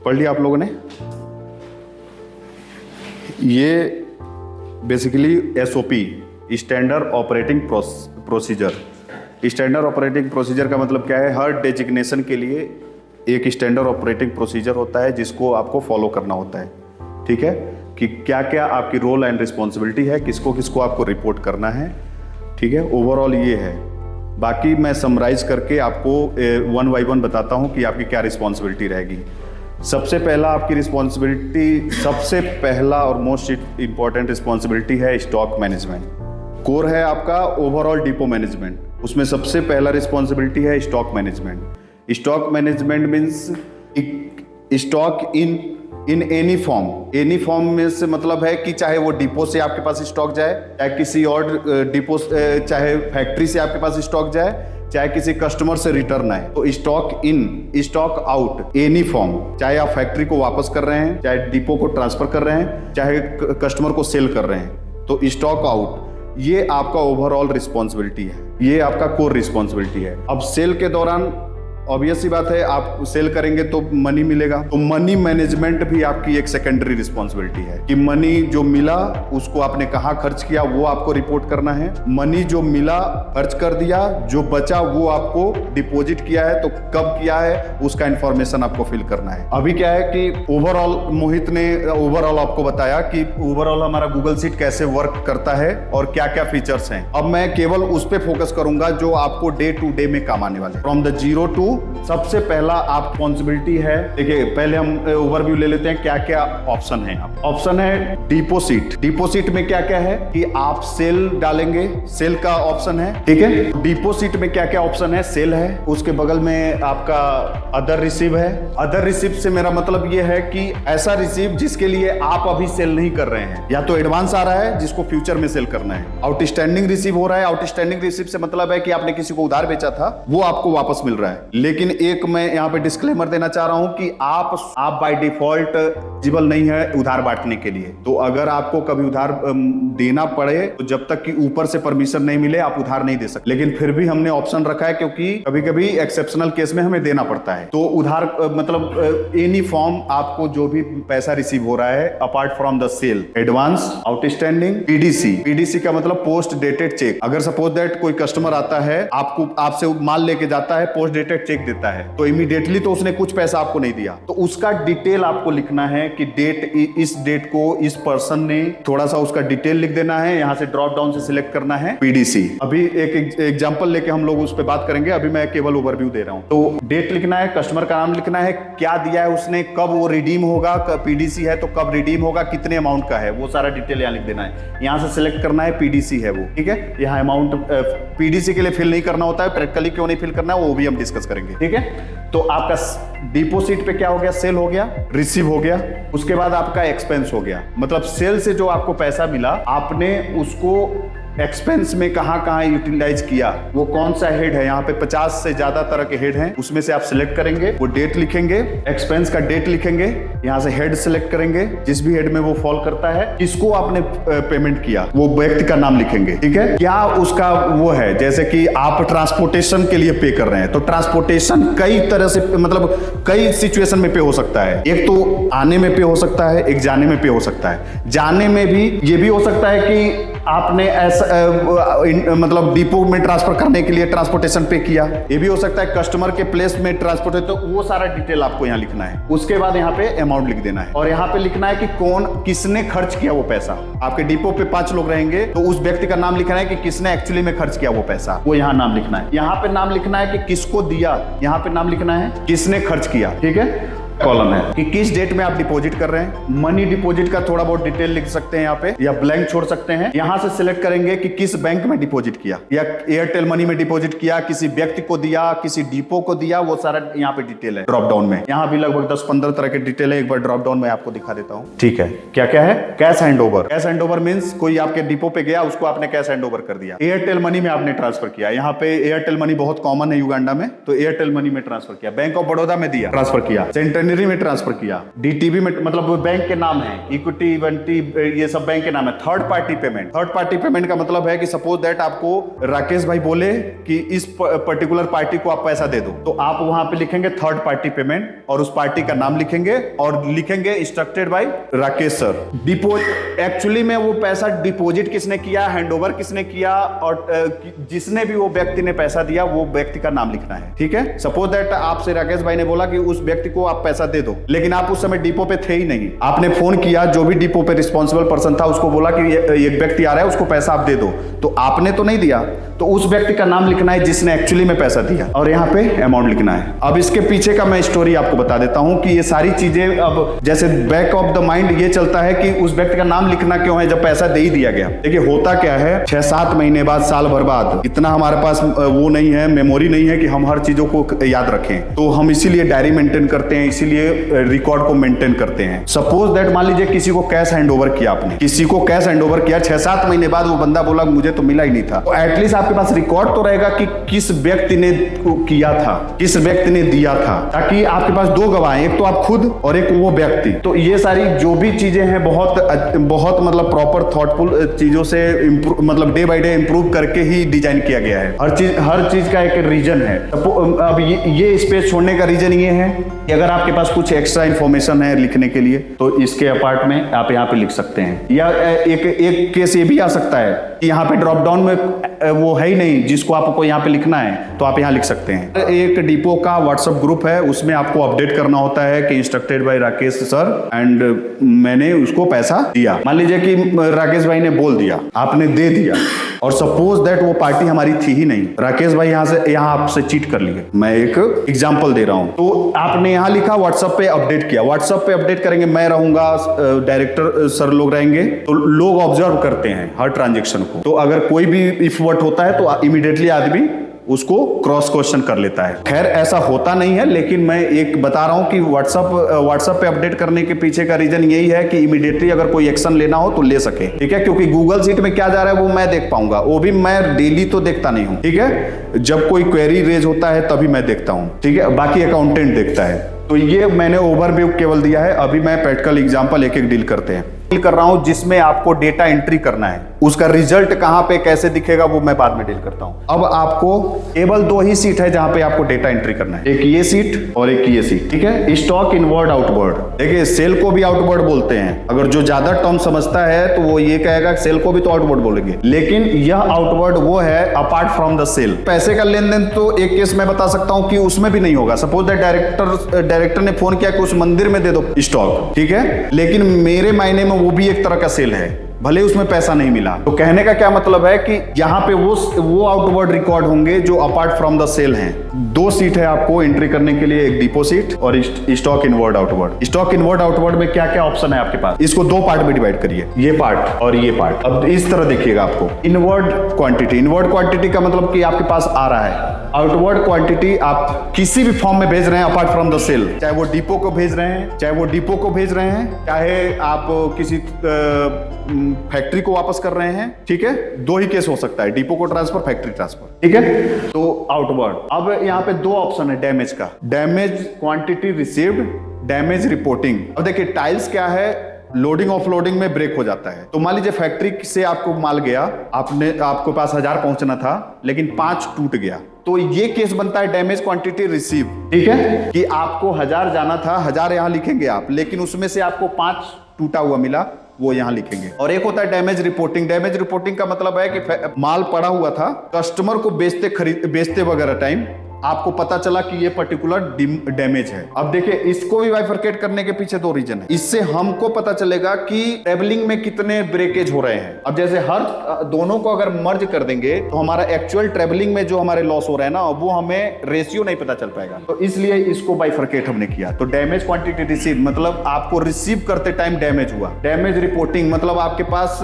पढ़ लिया आप लोगों ने? ये basically SOP, standard operating procedure. Standard operating procedure का मतलब क्या है? हर डेजिग्नेशन के लिए एक स्टैंडर्ड ऑपरेटिंग प्रोसीजर होता है जिसको आपको फॉलो करना होता है। ठीक है, कि क्या क्या आपकी रोल एंड रिस्पॉन्सिबिलिटी है, किसको किसको आपको रिपोर्ट करना है। ठीक है, ओवरऑल ये है। बाकी मैं समराइज करके आपको वन बाई वन बताता हूँ कि आपकी क्या रिस्पॉन्सिबिलिटी रहेगी। सबसे पहला आपकी रिस्पॉन्सिबिलिटी, सबसे पहला और मोस्ट इंपॉर्टेंट रिस्पॉन्सिबिलिटी है स्टॉक मैनेजमेंट। कोर है आपका ओवरऑल डिपो मैनेजमेंट, उसमें सबसे पहला रिस्पॉन्सिबिलिटी है stock management. Stock management means stock in any form. Any form में से मतलब है कि चाहे वो डिपो से आपके पास स्टॉक जाए, चाहे किसी और डिपो, चाहे फैक्ट्री से आपके पास स्टॉक जाए, चाहे किसी कस्टमर से रिटर्न आए। तो stock in, stock out, any form, चाहे आप फैक्ट्री को वापस कर रहे हैं, चाहे डिपो को ट्रांसफर कर रहे हैं, चाहे कस्टमर को सेल कर रहे हैं, तो स्टॉक आउट ये आपका ओवरऑल रिस्पॉन्सिबिलिटी है, ये आपका कोर रिस्पॉन्सिबिलिटी है। अब सेल के दौरान ऑब्वियस सी बात है, आप सेल करेंगे तो मनी मिलेगा, तो मनी मैनेजमेंट भी आपकी एक सेकेंडरी रिस्पॉन्सिबिलिटी है कि मनी जो मिला उसको आपने कहाँ खर्च किया वो आपको रिपोर्ट करना है। मनी जो मिला खर्च कर दिया, जो बचा वो आपको डिपॉजिट किया है तो कब किया है उसका इंफॉर्मेशन आपको फिल करना है। अभी क्या है कि ओवरऑल मोहित ने ओवरऑल आपको बताया कि ओवरऑल हमारा गूगल शीट कैसे वर्क करता है और क्या क्या फीचर्स हैं। अब मैं केवल उस पर फोकस करूंगा जो आपको डे टू डे में काम आने वाले। फ्रॉम द जीरो टू, सबसे पहला आप रिस्पॉन्सिबिलिटी है। देखिए पहले हम ओवरव्यू ले लेते हैं क्या क्या ऑप्शन है। ऑप्शन है डिपोजिट। डिपोजिट में क्या क्या है कि आप सेल डालेंगे, सेल का ऑप्शन है। ठीक है, डिपोजिट में क्या क्या ऑप्शन है? सेल है, उसके बगल में आपका अदर रिसीव है। अदर रिसीव से मेरा मतलब ये है कि ऐसा रिसीव जिसके लिए आप अभी सेल नहीं कर रहे हैं, या तो एडवांस आ रहा है जिसको फ्यूचर में सेल करना है। आउटस्टैंडिंग रिसीव हो रहा है। आउटस्टैंडिंग रिसीव से मतलब है कि आपने किसी को उधार बेचा था वो आपको वापस मिल रहा है। लेकिन एक मैं यहाँ पे डिस्क्लेमर देना चाह रहा हूं कि आप बाय डिफॉल्ट एलिजिबल नहीं है उधार बांटने के लिए। तो अगर आपको कभी उधार देना पड़े तो जब तक कि ऊपर से परमिशन नहीं मिले आप उधार नहीं दे सकते। लेकिन फिर भी हमने ऑप्शन रखा है क्योंकि कभी कभी एक्सेप्शनल केस में हमें देना पड़ता है। तो उधार मतलब एनी फॉर्म आपको जो भी पैसा रिसीव हो रहा है apart from the sale, advance, outstanding, PDC. PDC का मतलब पोस्ट डेटेड चेक। अगर सपोज दैट कोई कस्टमर आता है, आपसे माल लेके जाता है, पोस्ट डेटेड चेक देता है, तो इमीडिएटली तो उसने कुछ पैसा आपको नहीं दिया, तो उसका डिटेल आपको लिखना है कि डेट, इस डेट को इस पर्सन ने, थोड़ा सा उसका डिटेल लिख देना है। यहां से ड्रॉप डाउन से सिलेक्ट करना है पीडीसी। अभी एक एग्जांपल लेके हम लोग उस पर बात करेंगे, अभी मैं केवल ओवरव्यू दे रहा हूं। तो डेट लिखना है, कस्टमर का नाम लिखना है, क्या दिया है उसने, कब वो रिडीम होगा, पीडीसी है तो कब रिडीम होगा, कितने अमाउंट का है, वो सारा डिटेल यहाँ लिख देना है। यहां से सिलेक्ट करना है पीडीसी है वो। ठीक है, यहाँ अमाउंट पीडीसी के लिए फिल नहीं करना होता है, प्रैक्टिकली क्यों नहीं फिल करना है वो भी हम डिस्कस करेंगे। ठीक है, तो आपका डिपोजिट पे क्या हो गया? सेल हो गया, रिसीव हो गया। उसके बाद आपका एक्सपेंस हो गया, मतलब सेल से जो आपको पैसा मिला आपने उसको एक्सपेंस में कहां कहां यूटिलाइज किया, वो कौन सा हेड है। यहाँ पे 50 से ज्यादा तरह के हेड हैं, उसमें से आप सिलेक्ट करेंगे, वो डेट लिखेंगे, एक्सपेंस का डेट लिखेंगे, यहाँ से हेड सिलेक्ट करेंगे, जिस भी हेड में वो फॉल करता है, किसको आपने पेमेंट किया वो व्यक्ति का नाम लिखेंगे। ठीक है, क्या उसका वो है, जैसे कि आप ट्रांसपोर्टेशन के लिए पे कर रहे हैं, तो ट्रांसपोर्टेशन कई तरह से, मतलब कई सिचुएशन में पे हो सकता है। एक तो आने में पे हो सकता है, एक जाने में पे हो सकता है। जाने में भी ये भी हो सकता है कि आपने ऐसा मतलब डिपो में ट्रांसफर करने के लिए ट्रांसपोर्टेशन पे किया। ये भी हो सकता है कस्टमर के प्लेस में ट्रांसपोर्ट, तो वो सारा डिटेल आपको यहाँ लिखना है। उसके बाद यहाँ पे अमाउंट लिख देना है और यहाँ पे लिखना है कि कौन, किसने खर्च किया वो पैसा। आपके डिपो पे 5 लोग रहेंगे तो उस व्यक्ति का नाम लिखना है कि किसने एक्चुअली में खर्च किया वो पैसा, वो यहाँ नाम लिखना है। यहाँ पे नाम लिखना है कि किसको दिया, यहाँ पे नाम लिखना है किसने खर्च किया। ठीक है, कॉलम है कि किस डेट में आप डिपॉजिट कर रहे हैं। मनी डिपॉजिट का थोड़ा बहुत डिटेल लिख सकते हैं यहाँ पे, या ब्लैंक छोड़ सकते हैं। यहाँ से सिलेक्ट करेंगे कि किस बैंक में डिपॉजिट किया, या एयरटेल मनी में डिपॉजिट किया, किसी व्यक्ति को दिया, किसी डिपो को दिया, वो सारा यहाँ पे डिटेल है ड्रॉप डाउन में। यहाँ भी लगभग 10-15 तरह के डिटेल है, एक बार ड्रॉप डाउन में आपको दिखा देता हूँ। ठीक है, क्या क्या है? Cash hand over. Cash hand over means कोई आपके डिपो पे गया, उसको आपने कैश हैंड ओवर कर दिया। एयरटेल मनी में आपने ट्रांसफर किया, यहाँ पे एयरटेल मनी बहुत कॉमन है युगांडा में, तो एयरटेल मनी में ट्रांसफर किया। बैंक ऑफ बड़ौदा में दिया, ट्रांसफर किया। सेंट्रल ऑर्डिनरी में ट्रांसफर किया, डीटीबी में, मतलब वो बैंक के नाम है, इक्विटी इवेंटी ये सब बैंक के नाम है। Third party payment, third party payment का मतलब है कि सपोज दैट आपको राकेश भाई बोले कि इस पर्टिकुलर पार्टी को आप पैसा दे दो, तो आप वहां पे लिखेंगे थर्ड पार्टी पेमेंट और उस पार्टी का नाम लिखेंगे और लिखेंगे instructed by Rakesh sir. Deposit, actually में वो पैसा डिपॉजिट किसने किया, हैंडओवर किसने किया, और जिसने भी वो व्यक्ति ने पैसा दिया वो व्यक्ति का नाम लिखना है, ठीक है। सपोज दैट आपसे राकेश भाई ने बोला कि उस व्यक्ति को आप पैसा दे दो, लेकिन आप उस समय डिपो पे थे ही नहीं, आपने फोन किया, जो भी डिपो पे रिस्पॉन्सिबल पर्सन था उसको बोला कि एक व्यक्ति आ रहा है उसको पैसा आप दे दो, तो आपने तो नहीं दिया, तो उस व्यक्ति का नाम लिखना है जिसने एक्चुअली में पैसा दिया और यहाँ पे अमाउंट लिखना है। अब इसके पीछे का मैं स्टोरी आपको बता देता हूँ कि ये सारी चीजें अब जैसे बैक ऑफ द माइंड ये चलता है कि उस व्यक्ति का नाम लिखना क्यों है जब पैसा दे ही दिया गया। देखिए होता क्या है, 6-7 महीने बाद, साल भर बाद, इतना हमारे पास वो नहीं है, मेमोरी नहीं है कि हम हर चीजों को याद रखें, तो हम इसीलिए डायरी मेंटेन करते हैं, इसीलिए रिकॉर्ड को मेंटेन करते हैं। सपोज दैट मान लीजिए किसी को कैश हैंड ओवर किया, आपने किसी को कैश हैंड ओवर किया, 6-7 महीने बाद वो बंदा बोला मुझे तो मिला ही नहीं था, तो एटलीस्ट आपके पास रिकॉर्ड तो रहेगा कि किस व्यक्ति ने किया था, किस व्यक्ति ने दिया था, ताकि आपके पास 2 गवाह हैं, एक तो आप खुद और एक वो व्यक्ति। तो ये सारी जो भी चीजें हैं बहुत मतलब प्रॉपर थॉटफुल चीजों से मतलब डे बाय डे इंप्रूव करके ही डिजाइन किया गया है। हर चीज का एक रीजन है। अब ये स्पेस छोड़ने का रीजन ये है कि अगर आपके पास कुछ एक्स्ट्रा इंफॉर्मेशन है लिखने के लिए तो इसके अपार्ट में आप यहाँ पे लिख सकते हैं। या एक केस ये भी आ सकता है कि यहाँ पे ड्रॉप डाउन में वो है ही नहीं जिसको आपको यहाँ पे लिखना है, तो आप यहाँ लिख सकते हैं। एक डिपो का व्हाट्सएप ग्रुप है, उसमें आपको अपडेट करना होता है कि instructed by Rakesh sir and मैंने उसको पैसा दिया। मान लीजिए कि राकेश भाई ने बोल दिया, आपने दे दिया, और सपोज दैट वो पार्टी हमारी थी ही नहीं, राकेश भाई यहाँ आपसे चीट कर लिए, मैं एक एग्जांपल दे रहा हूं, तो आपने यहाँ लिखा व्हाट्सएप पे अपडेट किया, व्हाट्सएप पे अपडेट करेंगे, मैं रहूंगा, डायरेक्टर सर लोग रहेंगे, तो लोग ऑब्जर्व करते हैं हर ट्रांजेक्शन को, तो अगर कोई भी इफ वर्ड होता है तो इमीडिएटली आदमी उसको क्रॉस क्वेश्चन कर लेता है। खैर ऐसा होता नहीं है, लेकिन मैं एक बता रहा हूं कि व्हाट्सएप पे अपडेट करने के पीछे का रीजन यही है कि इमीडिएटली अगर कोई एक्शन लेना हो तो ले सके, ठीक है। क्योंकि गूगल शीट में क्या जा रहा है वो मैं देख पाऊंगा, वो भी मैं डेली तो देखता नहीं हूं, ठीक है। जब कोई क्वेरी रेज होता है तभी मैं देखता हूं, ठीक है, बाकी अकाउंटेंट देखता है। तो ये मैंने ओवरव्यू केवल दिया है, अभी मैं प्रैक्टिकल एग्जांपल एक डील करते हैं कर रहा हूं जिसमें आपको डेटा एंट्री करना है, उसका रिजल्ट कहां पे कैसे दिखेगा वो मैं बाद में डील करता हूं। अब आपको केवल 2 ही सीट है जहां पे आपको डेटा एंट्री करना है, एक ये सीट और एक ये सीट, ठीक है। स्टॉक इनवर्ड आउटवर्ड, देखिए सेल को भी आउटवर्ड बोलते हैं, अगर जो ज्यादा टर्म समझता है तो वो ये कहेगा सेल को भी तो आउटवर्ड बोलेंगे, लेकिन यह आउटवर्ड वो है अपार्ट फ्रॉम द सेल। पैसे का लेन देन तो एक केस मैं बता सकता हूं कि उसमें भी नहीं होगा। सपोज दैट डायरेक्टर ने फोन किया कि उस मंदिर में दे दो स्टॉक, ठीक है, लेकिन मेरे मायने में वो भी एक तरह का सेल है, भले उसमें पैसा नहीं मिला। तो कहने का क्या मतलब है कि यहाँ पे वो आउटवर्ड रिकॉर्ड होंगे जो अपार्ट फ्रॉम द सेल हैं। 2 सीट है आपको एंट्री करने के लिए, एक डिपो सीट और stock inward outward. Stock inward outward में क्या क्या ऑप्शन है आपके पास, इसको 2 पार्ट में डिवाइड करिए, ये पार्ट और ये पार्ट। अब इस तरह देखिएगा आपको इनवर्ड क्वांटिटी, इनवर्ड क्वांटिटी का मतलब कि आपके पास आ रहा है, आउटवर्ड क्वांटिटी आप किसी भी फॉर्म में भेज रहे हैं अपार्ट फ्रॉम द सेल, चाहे वो डिपो को भेज रहे हैं, चाहे आप किसी फैक्ट्री को वापस कर रहे हैं, ठीक है। 2 ही केस हो सकता है, डिपो को ट्रांसफर, फैक्ट्री ट्रांसफर, ठीक है। तो आउटवर्ड, अब यहाँ पे 2 ऑप्शन है डैमेज का, damage quantity received, damage reporting. अब देखिए टाइल्स क्या है, लोडिंग ऑफलोडिंग में ब्रेक हो जाता है। तो मान लीजिए फैक्ट्री से आपको माल गया, आपको पास 1000 पहुंचना था लेकिन 5 टूट गया, तो ये केस बनता है डैमेज क्वांटिटी रिसीव, ठीक है, कि आपको 1000 जाना था, 1000 यहां लिखेंगे आप, लेकिन उसमें से आपको 5 टूटा हुआ मिला, वो यहां लिखेंगे। और एक होता है डैमेज रिपोर्टिंग। डैमेज रिपोर्टिंग का मतलब है कि माल पड़ा हुआ था, कस्टमर को बेचते वगैरह टाइम आपको पता चला कि ये पर्टिकुलर डैमेज है। अब देखिए इसको भी बाइफरकेट करने के पीछे 2 रीजन है। इससे हमको पता चलेगा कि ट्रेवलिंग में कितने ब्रेकेज हो रहे हैं। अब जैसे हर दोनों को अगर मर्ज कर देंगे तो हमारा एक्चुअल ट्रेवलिंग में जो हमारे लॉस हो रहा है ना, वो हमें रेशियो नहीं पता चल पाएगा, तो इसलिए इसको बाइफरकेट हमने किया। तो डैमेज क्वांटिटी रिसीव मतलब आपको रिसीव करते टाइम डैमेज हुआ। डैमेज रिपोर्टिंग मतलब आपके पास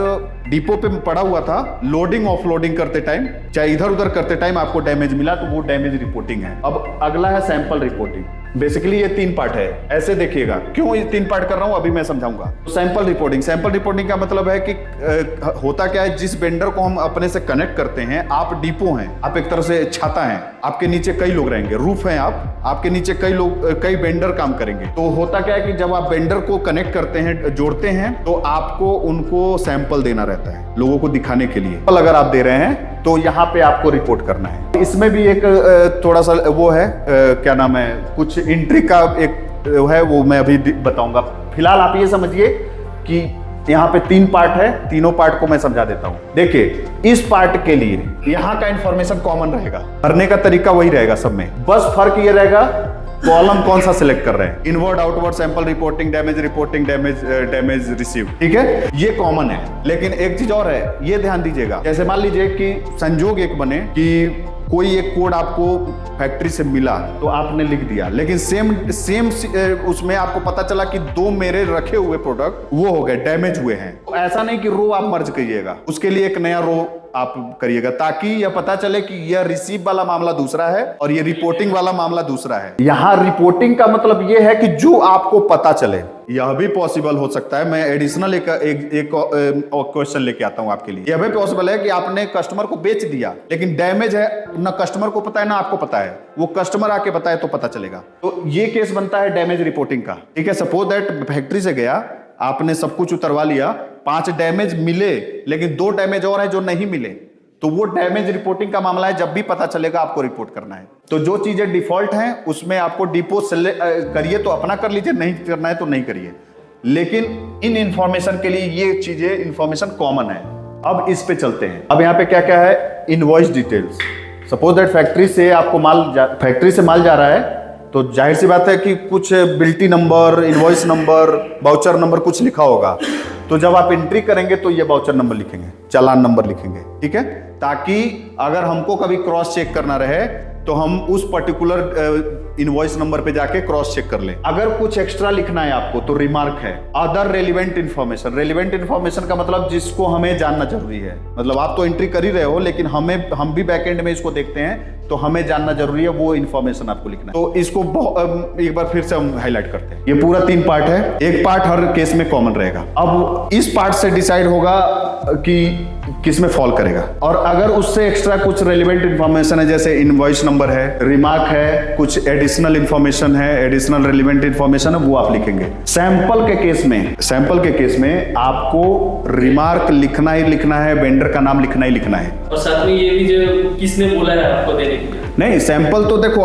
डिपो पे पड़ा हुआ था, लोडिंग ऑफलोडिंग करते टाइम, चाहे इधर उधर करते टाइम आपको डैमेज मिला, तो वो डैमेज रिपोर्टिंग है। अब अगला है सैंपल रिपोर्टिंग। बेसिकली ये 3 पार्ट है, ऐसे देखिएगा। क्यों ये 3 पार्ट कर रहा हूं अभी मैं समझाऊंगा। सैंपल रिपोर्टिंग, सैंपल रिपोर्टिंग का मतलब है कि होता क्या है, जिस वेंडर को हम अपने से कनेक्ट करते हैं, आप डिपो हैं, आप एक तरह से छाता हैं, आपके नीचे कई लोग रहेंगे, रूफ हैं आप, आपके नीचे कई लोग, कई वेंडर काम करेंगे। तो होता क्या है कि जब आप वेंडर को कनेक्ट करते हैं, जोड़ते हैं, तो आपको उनको सैंपल देना रहता है लोगों को दिखाने के लिए। अगर आप दे रहे हैं तो यहाँ पे आपको रिपोर्ट करना है। इसमें भी एक थोड़ा सा वो है, क्या नाम है, कुछ एंट्री का एक है, वो मैं अभी बताऊंगा। फिलहाल आप ये समझिए कि यहाँ पे 3 पार्ट है, तीनों पार्ट को मैं समझा देता हूँ। देखिए, इस पार्ट के लिए यहाँ का इंफॉर्मेशन कॉमन रहेगा, भरने का तरीका वही रहेगा सब में, बस फर्क ये रहेगा कॉलम कौन सा सिलेक्ट कर रहे हैं। Inward, outward, sample reporting, reporting, damage receive, ठीक है, ये कॉमन है। लेकिन एक चीज और है, ये ध्यान दीजिएगा। जैसे मान लीजिए कि संजोग एक बने कि कोई एक कोड आपको फैक्ट्री से मिला तो आपने लिख दिया, लेकिन सेम उसमें आपको पता चला कि 2 मेरे रखे हुए प्रोडक्ट वो हो गए, डैमेज हुए हैं। तो ऐसा नहीं कि रो आप मर्ज करिएगा, उसके लिए एक नया रो आप करिएगा, ताकि यह पता चले कि यह रिसीव वाला मामला दूसरा है और ये रिपोर्टिंग वाला मामला दूसरा है। यहां रिपोर्टिंग का मतलब यह है कि जो आपको पता चले। यह भी पॉसिबल हो सकता है, मैं एडिशनल एक क्वेश्चन लेके आता हूं आपके लिए। यह भी पॉसिबल है कि आपने कस्टमर को बेच दिया, लेकिन डैमेज है, ना कस्टमर को पता है ना आपको पता है, वो कस्टमर आके बताए तो पता चलेगा। तो ये केस बनता है डैमेज रिपोर्टिंग का, ठीक है। सपोज दैट फैक्ट्री से गया, आपने सब कुछ उतरवा लिया, 5 डैमेज मिले, लेकिन 2 डैमेज और है जो नहीं मिले, तो वो डैमेज रिपोर्टिंग का मामला है। जब भी पता चलेगा आपको रिपोर्ट करना है। तो जो चीजें डिफॉल्ट हैं उसमें आपको डिपो करिए तो अपना कर लीजिए, नहीं करना है तो नहीं करिए। लेकिन इन इंफॉर्मेशन के लिए ये चीजें इंफॉर्मेशन कॉमन है। अब इस पे चलते हैं। अब यहाँ पे क्या क्या है, invoice details. Suppose that factory से माल जा रहा है, तो जाहिर सी बात है कि कुछ बिल्टी number, invoice number, voucher number कुछ लिखा होगा। तो जब आप एंट्री करेंगे तो ये बाउचर नंबर लिखेंगे, चालान नंबर लिखेंगे, ठीक है, ताकि अगर हमको कभी क्रॉस चेक करना रहे तो हम उस पर्टिकुलर इनवॉइस नंबर पे जाके क्रॉस चेक कर लें। अगर कुछ एक्स्ट्रा लिखना है आपको तो रिमार्क है। Other relevant information, relevant information का मतलब जिसको हमें जानना जरूरी है। मतलब आप तो एंट्री कर ही रहे हो, लेकिन हम भी बैकएंड में इसको देखते हैं, तो हमें जानना जरूरी है, वो इन्फॉर्मेशन आपको लिखना है। तो इसको एक बार फिर से हम हाईलाइट करते हैं। ये पूरा 3 पार्ट है, एक पार्ट हर केस में कॉमन रहेगा। अब इस पार्ट से डिसाइड होगा कि किस में फॉल करेगा। और अगर उससे एक्स्ट्रा कुछ रेलिवेंट इन्फॉर्मेशन है, जैसे इनवॉइस नंबर है, रिमार्क है, कुछ एडिशनल इन्फॉर्मेशन है, एडिशनल रेलिवेंट इन्फॉर्मेशन है, वो आप लिखेंगे। सैंपल के केस में आपको रिमार्क लिखना ही लिखना है, वेंडर का नाम लिखना ही लिखना है, और साथ में ये भी जो किसने बोला है आपको देने के लिए। नहीं, सैंपल तो देखो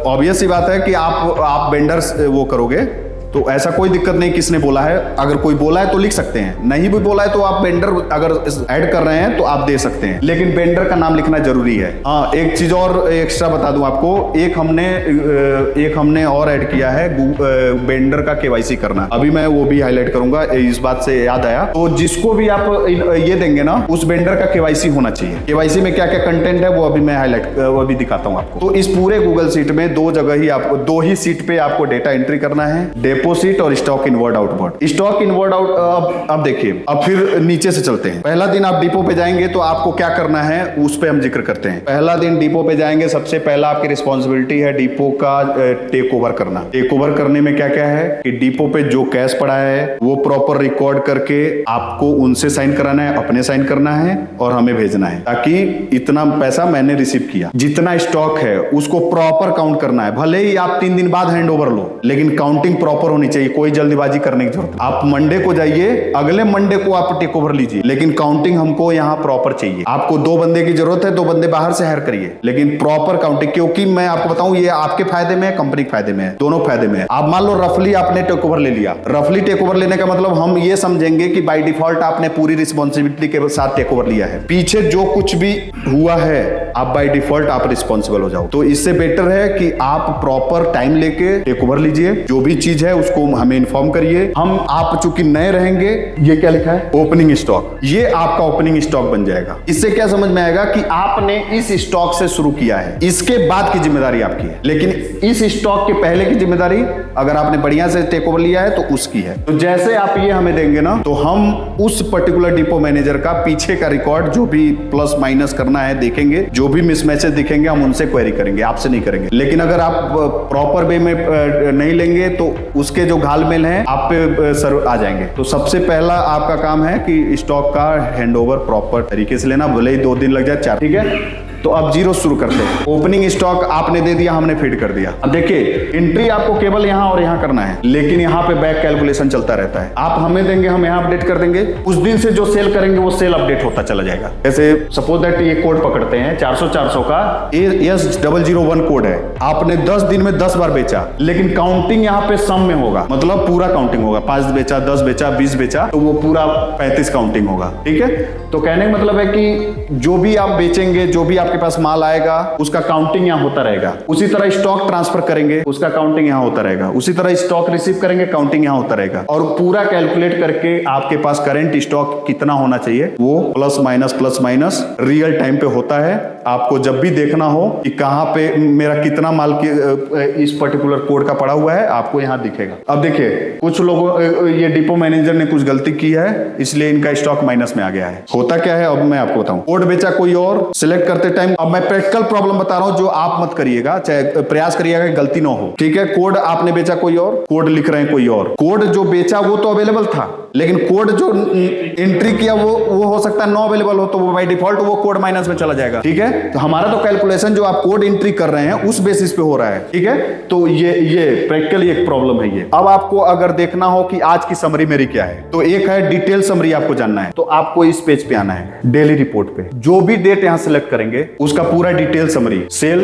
ऑब्वियस सी बात है कि आप वेंडर वो करोगे तो ऐसा कोई दिक्कत नहीं किसने बोला है। अगर कोई बोला है तो लिख सकते हैं, नहीं भी बोला है तो आप वेंडर अगर ऐड कर रहे हैं तो आप दे सकते हैं, लेकिन वेंडर का नाम लिखना जरूरी है। हाँ, एक चीज और एक्स्ट्रा बता दूं आपको, एक हमने और ऐड किया है, वेंडर का केवाईसी करना। अभी मैं वो भी हाईलाइट करूंगा, इस बात से याद आया। तो जिसको भी आप ये देंगे ना, उस वेंडर का केवाईसी होना चाहिए। केवाईसी में क्या क्या कंटेंट है वो अभी मैं वो भी दिखाता हूँ आपको। तो इस पूरे गूगल शीट में 2 ही सीट पे आपको डेटा एंट्री करना है, डेपोसिट और stock inward outward. Stock inward out अब देखिए, अब फिर नीचे से चलते हैं। पहला दिन आप डिपो पे जाएंगे तो आपको क्या करना है उस पे हम जिक्र करते हैं। पहला दिन डिपो पे जाएंगे, सबसे पहला आपकी रिस्पॉन्सिबिलिटी है डिपो का टेक ओवर करना। टेक ओवर करने में क्या क्या है कि डिपो पे जो कैश पड़ा है वो प्रॉपर रिकॉर्ड करके आपको उनसे साइन कराना है, अपने साइन करना है और हमें भेजना है, ताकि इतना पैसा मैंने रिसीव किया। जितना स्टॉक है उसको प्रॉपर काउंट करना है। भले ही आप 3 दिन बाद हैंड ओवर लो, लेकिन काउंटिंग प्रॉपर होनी चाहिए, कोई जल्दीबाजी करने की जरूरत नहीं। आप मंडे को जाइए, अगले मंडे को आप टेक ओवर लीजिए, लेकिन काउंटिंग हमको यहाँ प्रॉपर चाहिए। आपको 2 बंदे की जरूरत है, 2 बंदे बाहर से हायर करिए, लेकिन प्रॉपर काउंटिंग, क्योंकि मैं आपको बताऊं ये आपके फायदे में है, कंपनी के फायदे में है, दोनों फायदे में है। आप मान लो रफली आपने टेक ओवर ले लिया। रफली टेक ओवर लेने का मतलब हम ये समझेंगे कि बाय डिफॉल्ट आपने पूरी रिस्पॉन्सिबिलिटी के साथ टेक ओवर लिया है। पीछे जो कुछ भी हुआ है आप बाय डिफॉल्ट आप रिस्पॉन्सिबल हो जाओ। तो इससे बेटर है कि आप प्रॉपर टाइम लेके टेक ओवर लीजिए, जो भी चीज है उसको हमें इन्फॉर्म करिए। हम आप चूंकि नए रहेंगे, ये क्या लिखा है, ओपनिंग स्टॉक, ये आपका ओपनिंग स्टॉक बन जाएगा। इससे क्या समझ में आएगा कि आपने इस स्टॉक से शुरू किया है, इसके बाद की जिम्मेदारी आपकी है, लेकिन इस स्टॉक के पहले की जिम्मेदारी अगर आपने बढ़िया से टेक ओवर लिया है तो उसकी है। तो जैसे आप ये हमें देंगे ना, तो हम उस पर्टिकुलर डिपो मैनेजर का पीछे का रिकॉर्ड जो भी प्लस माइनस करना है देखेंगे, जो भी मिसमैचेस दिखेंगे हम उनसे क्वेरी करेंगे, आपसे नहीं करेंगे। लेकिन अगर आप प्रॉपर वे में नहीं लेंगे तो उसके जो घालमेल हैं आप पे सर आ जाएंगे। तो सबसे पहला आपका काम है कि स्टॉक का हैंडओवर प्रॉपर तरीके से लेना, भले ही 2 दिन लग जाए 4, ठीक है। तो अब जीरो शुरू करते हैं। ओपनिंग स्टॉक आपने दे दिया, हमने फीड कर दिया। अब देखिए एंट्री आपको केवल यहां और यहां करना है, लेकिन यहां पे बैक कैलकुलेशन चलता रहता है। आप हमें देंगे, हम यहां अपडेट कर देंगे। उस दिन से जो सेल करेंगे वो सेल अपडेट होता चला जाएगा। जैसे सपोज दैट ये कोड पकड़ते हैं 400 का AS001 कोड है, आपने 10 दिन में 10 बार बेचा, लेकिन काउंटिंग यहाँ पे सम में होगा, मतलब पूरा काउंटिंग होगा। 5 बेचा, 10 बेचा, 20 बेचा, तो वो पूरा 35 काउंटिंग होगा, ठीक है। तो कहने का मतलब है कि जो भी आप बेचेंगे, जो भी आपके पास माल आएगा, उसका काउंटिंग यहाँ होता रहेगा। उसी तरह स्टॉक ट्रांसफर करेंगे, उसका काउंटिंग यहाँ होता रहेगा। उसी तरह स्टॉक रिसीव करेंगे, काउंटिंग यहाँ होता रहेगा। और पूरा कैलकुलेट करके आपके पास करंट स्टॉक कितना होना चाहिए वो प्लस माइनस रियल टाइम पे होता है। आपको जब भी देखना हो कि कहाँ पे मेरा कितना माल इस पर्टिकुलर कोड का पड़ा हुआ है, आपको यहाँ दिखेगा। अब देखिए कुछ लोगों, ये डिपो मैनेजर ने कुछ गलती की है, इसलिए इनका स्टॉक माइनस में आ गया है। होता क्या है अब मैं आपको बताऊं। कोड बेचा कोई और, सिलेक्ट करते टाइम, अब मैं प्रैक्टिकल प्रॉब्लम बता रहा हूं जो आप मत करिएगा, चाहे प्रयास करिएगा कि गलती ना हो, ठीक है। कोड आपने बेचा कोई और, कोड लिख रहे हैं कोई और। कोड जो बेचा वो तो अवेलेबल था, लेकिन कोड जो एंट्री किया वो हो सकता है नो अवेलेबल हो, तो वो बाय डिफॉल्ट वो कोड माइनस में चला जाएगा, ठीक है। तो हमारा तो कैलकुलेशन जो आप कोड एंट्री कर रहे हैं उस बेसिस पे हो रहा है, ठीक है। तो ये प्रैक्टिकली एक प्रॉब्लम है ये। अब आपको अगर देखना हो कि आज की समरी मेरी क्या है, तो एक है डिटेल समरी आपको जानना है, तो आपको इस पेज पे आना है, डेली रिपोर्ट पे। जो भी डेट यहां सेलेक्ट करेंगे उसका पूरा डिटेल समरी, सेल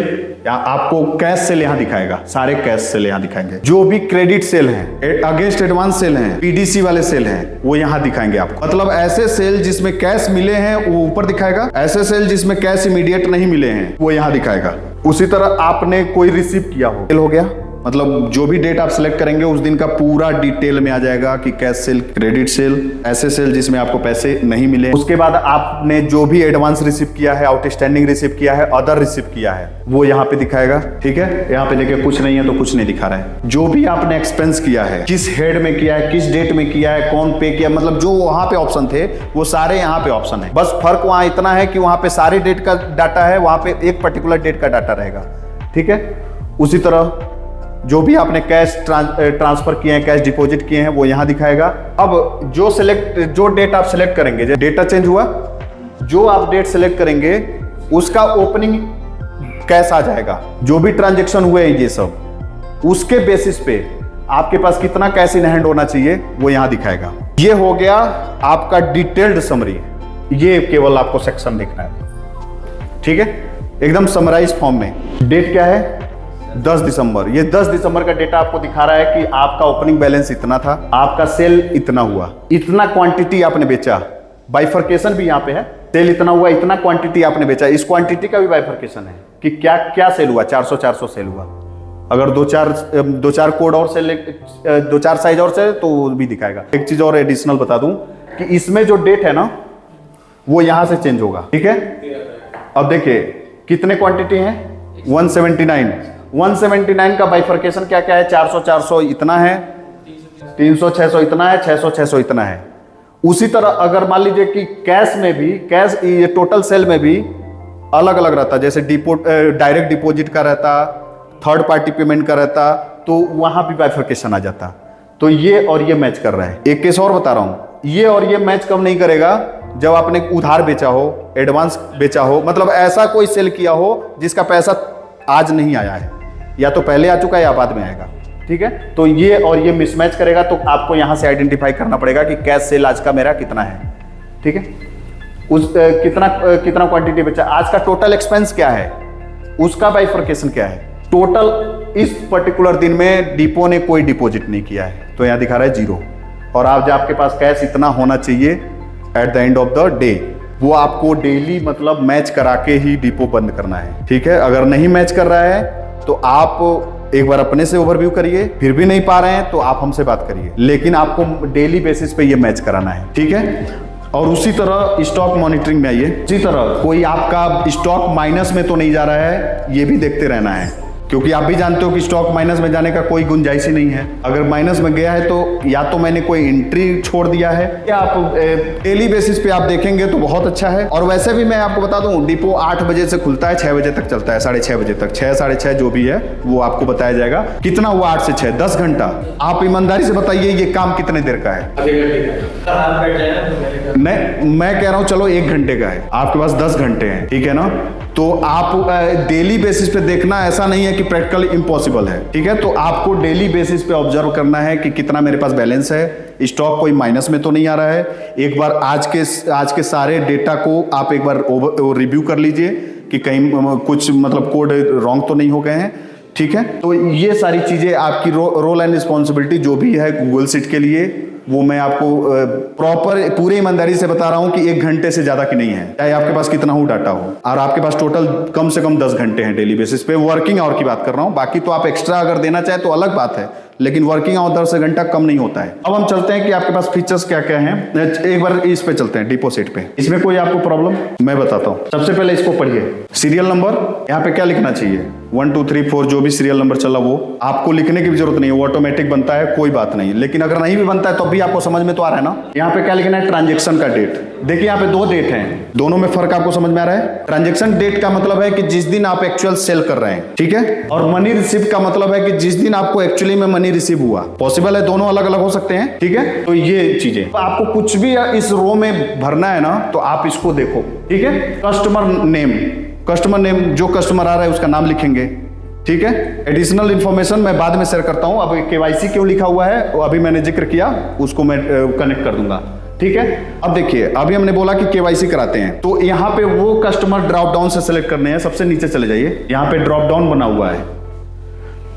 आपको कैश सेल यहां दिखाएगा, सारे कैश सेल यहां दिखाएंगे। जो भी क्रेडिट सेल है, अगेंस्ट एडवांस सेल है, पीडीसी वाले सेल हैं, वो यहां दिखाएंगे आपको। मतलब ऐसे सेल जिसमें कैश मिले हैं वो ऊपर दिखाएगा, ऐसे सेल जिसमें कैश इमीडिएट नहीं मिले हैं वो यहां दिखाएगा। उसी तरह आपने कोई रिसीव किया हो, सेल हो गया, मतलब जो भी डेट आप सिलेक्ट करेंगे उस दिन का पूरा डिटेल में आ जाएगा कि कैश सेल, क्रेडिट सेल, ऐसे सेल जिसमें आपको पैसे नहीं मिले। उसके बाद आपने जो भी एडवांस रिसीव किया है, आउटस्टैंडिंग रिसीव किया है, अदर रिसीव किया है, वो यहाँ पे दिखाएगा, ठीक है। यहाँ पे देखिए कुछ नहीं है तो कुछ नहीं दिखा रहा है। जो भी आपने एक्सपेंस किया है, किस हेड में किया है, किस डेट में किया है, कौन पे किया, मतलब जो वहां पे ऑप्शन थे वो सारे यहाँ पे ऑप्शन है। बस फर्क वहां इतना है कि वहां पे सारे डेट का डाटा है, वहां पे एक पर्टिकुलर डेट का डाटा रहेगा, ठीक है। उसी तरह जो भी आपने कैश ट्रांसफर किए हैं, कैश डिपॉजिट किए हैं, वो यहां दिखाएगा। अब जो डेट आप सिलेक्ट करेंगे, डेटा चेंज हुआ, जो आप डेट सिलेक्ट करेंगे उसका ओपनिंग कैश आ जाएगा। जो भी ट्रांजैक्शन हुए हैं ये सब, उसके बेसिस पे आपके पास कितना कैश इन हैंड होना चाहिए वो यहां दिखाएगा। ये हो गया आपका डिटेल्ड समरी। ये केवल आपको सेक्शन देखना है, ठीक है, एकदम समराइज फॉर्म में। डेट क्या है, 10 दिसंबर। ये 10 दिसंबर का डेटा आपको दिखा रहा है कि आपका ओपनिंग बैलेंस इतना था, आपका सेल इतना हुआ, इतना क्वांटिटी आपने बेचा। बाइफर्केशन भी यहाँ पे है, सेल इतना हुआ, इतना क्वांटिटी आपने बेचा। इस क्वांटिटी का भी बाइफर्केशन है कि क्या क्या सेल हुआ। 400 सेल हुआ। अगर दो चार कोड और सेल, 2-4 साइज और सेल तो वो भी दिखाएगा। एक चीज और एडिशनल बता दूं कि इसमें जो डेट है ना वो यहां से चेंज होगा, ठीक है। अब देखिए कितने क्वांटिटी है, 179 का बाइफर्केशन क्या क्या है, 400 इतना है, 300 इतना है, 600 इतना है। उसी तरह अगर मान लीजिए कि कैश में भी, कैश ये टोटल सेल में भी अलग अलग रहता, जैसे डायरेक्ट डिपॉजिट का रहता, थर्ड पार्टी पेमेंट का रहता, तो वहां भी बाइफर्केशन आ जाता। तो ये और ये मैच कर रहा है। एक केस और बता रहा हूं, ये और ये मैच कब नहीं करेगा, जब आपने उधार बेचा हो, एडवांस बेचा हो, मतलब ऐसा कोई सेल किया हो जिसका पैसा आज नहीं आया है, या तो पहले आ चुका है या बाद में आएगा, ठीक है। तो ये और ये मिसमैच करेगा, तो आपको यहां से आइडेंटिफाई करना पड़ेगा कि कैश सेल आज का मेरा कितना है, ठीक है। उस कितना क्वांटिटी बेचा, आज का टोटल एक्सपेंस क्या है, उसका बाइफर्केशन क्या है। टोटल इस पर्टिकुलर दिन में डिपो ने कोई डिपॉजिट नहीं किया है, तो यहां दिखा रहा है 0। और आप जो आपके पास कैश इतना होना चाहिए at the end of the day, वो आपको डेली मतलब मैच करा के ही डिपो बंद करना है, ठीक है। अगर नहीं मैच कर रहा है तो आप एक बार अपने से ओवरव्यू करिए, फिर भी नहीं पा रहे हैं तो आप हमसे बात करिए, लेकिन आपको डेली बेसिस पे ये मैच कराना है, ठीक है। और उसी तरह स्टॉक मॉनिटरिंग में आइए, उसी तरह कोई आपका स्टॉक माइनस में तो नहीं जा रहा है, ये भी देखते रहना है, क्योंकि आप भी जानते हो कि स्टॉक माइनस में जाने का कोई गुंजाइश ही नहीं है। अगर माइनस में गया है तो या तो मैंने कोई एंट्री छोड़ दिया है, या आप डेली बेसिस पे आप देखेंगे तो बहुत अच्छा है। और वैसे भी मैं आपको बता दूं, डिपो 8 बजे से खुलता है, 6 बजे तक चलता है, 6:30 बजे तक, 6 साढ़े 6 जो भी है वो आपको बताया जाएगा। कितना हुआ 8 से 6? 10 घंटा। आप ईमानदारी से बताइए ये काम कितने देर का है? मैं कह रहा हूं चलो 1 घंटे का है, आपके पास 10 घंटे हैं, ठीक है ना। तो आप डेली बेसिस पे देखना, ऐसा नहीं है कि प्रैक्टिकल इम्पॉसिबल है, ठीक है। तो आपको डेली बेसिस पे ऑब्जर्व करना है कि कितना मेरे पास बैलेंस है, स्टॉक कोई माइनस में तो नहीं आ रहा है। एक बार आज के सारे डेटा को आप एक बार रिव्यू कर लीजिए कि कहीं कुछ मतलब कोड रॉन्ग तो नहीं हो गए हैं, ठीक है। तो ये सारी चीजें आपकी रोल एंड रिस्पॉन्सिबिलिटी जो भी है गूगल शीट के लिए, वो मैं आपको प्रॉपर पूरी ईमानदारी से बता रहा हूं कि 1 घंटे से ज्यादा की नहीं है, चाहे आपके पास कितना हो डाटा हो। और आपके पास टोटल कम से कम 10 घंटे हैं डेली बेसिस पे, वर्किंग आवर की बात कर रहा हूं। बाकी तो आप एक्स्ट्रा अगर देना चाहे तो अलग बात है, लेकिन वर्किंग आवर 10 घंटा कम नहीं होता है। अब हम चलते हैं कि आपके पास फीचर्स क्या क्या हैं। एक बार इस पे चलते हैं, डिपॉजिट पे। इसमें कोई आपको प्रॉब्लम? मैं बताता हूं। सबसे पहले इसको पढ़िए, सीरियल नंबर यहाँ पे क्या लिखना चाहिए, 1 2 3 4 जो भी सीरियल नंबर चला वो आपको लिखने की भी जरूरत नहीं है, वो ऑटोमेटिक बनता है, कोई बात नहीं। लेकिन अगर नहीं भी बनता है तो भी आपको समझ में तो आ रहा है ना। यहाँ पे क्या लिखना है, ट्रांजेक्शन का डेट। देखिए यहाँ पे 2 डेट हैं, दोनों में फर्क आपको समझ में आ रहा है। ट्रांजेक्शन डेट का मतलब है कि जिस दिन आप एक्चुअल सेल कर रहे हैं, ठीक है। और मनी रिसीव का मतलब है कि जिस दिन आपको एक्चुअली में मनी रिसीव हुआ। पॉसिबल है, दोनों अलग अलग हो सकते हैं, ठीक है। तो ये चीजें आपको कुछ भी इस रो में भरना है ना, तो आप इसको देखो, ठीक है। कस्टमर नेम जो कस्टमर आ रहा है उसका नाम लिखेंगे, ठीक है। एडिशनल इन्फॉर्मेशन मैं बाद में शेयर करता हूं। अब केवाईसी क्यों लिखा हुआ है वो अभी मैंने जिक्र किया, उसको मैं कनेक्ट कर दूंगा, ठीक है। अब देखिए, अभी हमने बोला कि केवाईसी कराते हैं, तो यहाँ पे वो कस्टमर ड्रॉप डाउन से सिलेक्ट करने हैं। सबसे नीचे चले जाइए, यहाँ पे ड्रॉप डाउन बना हुआ है,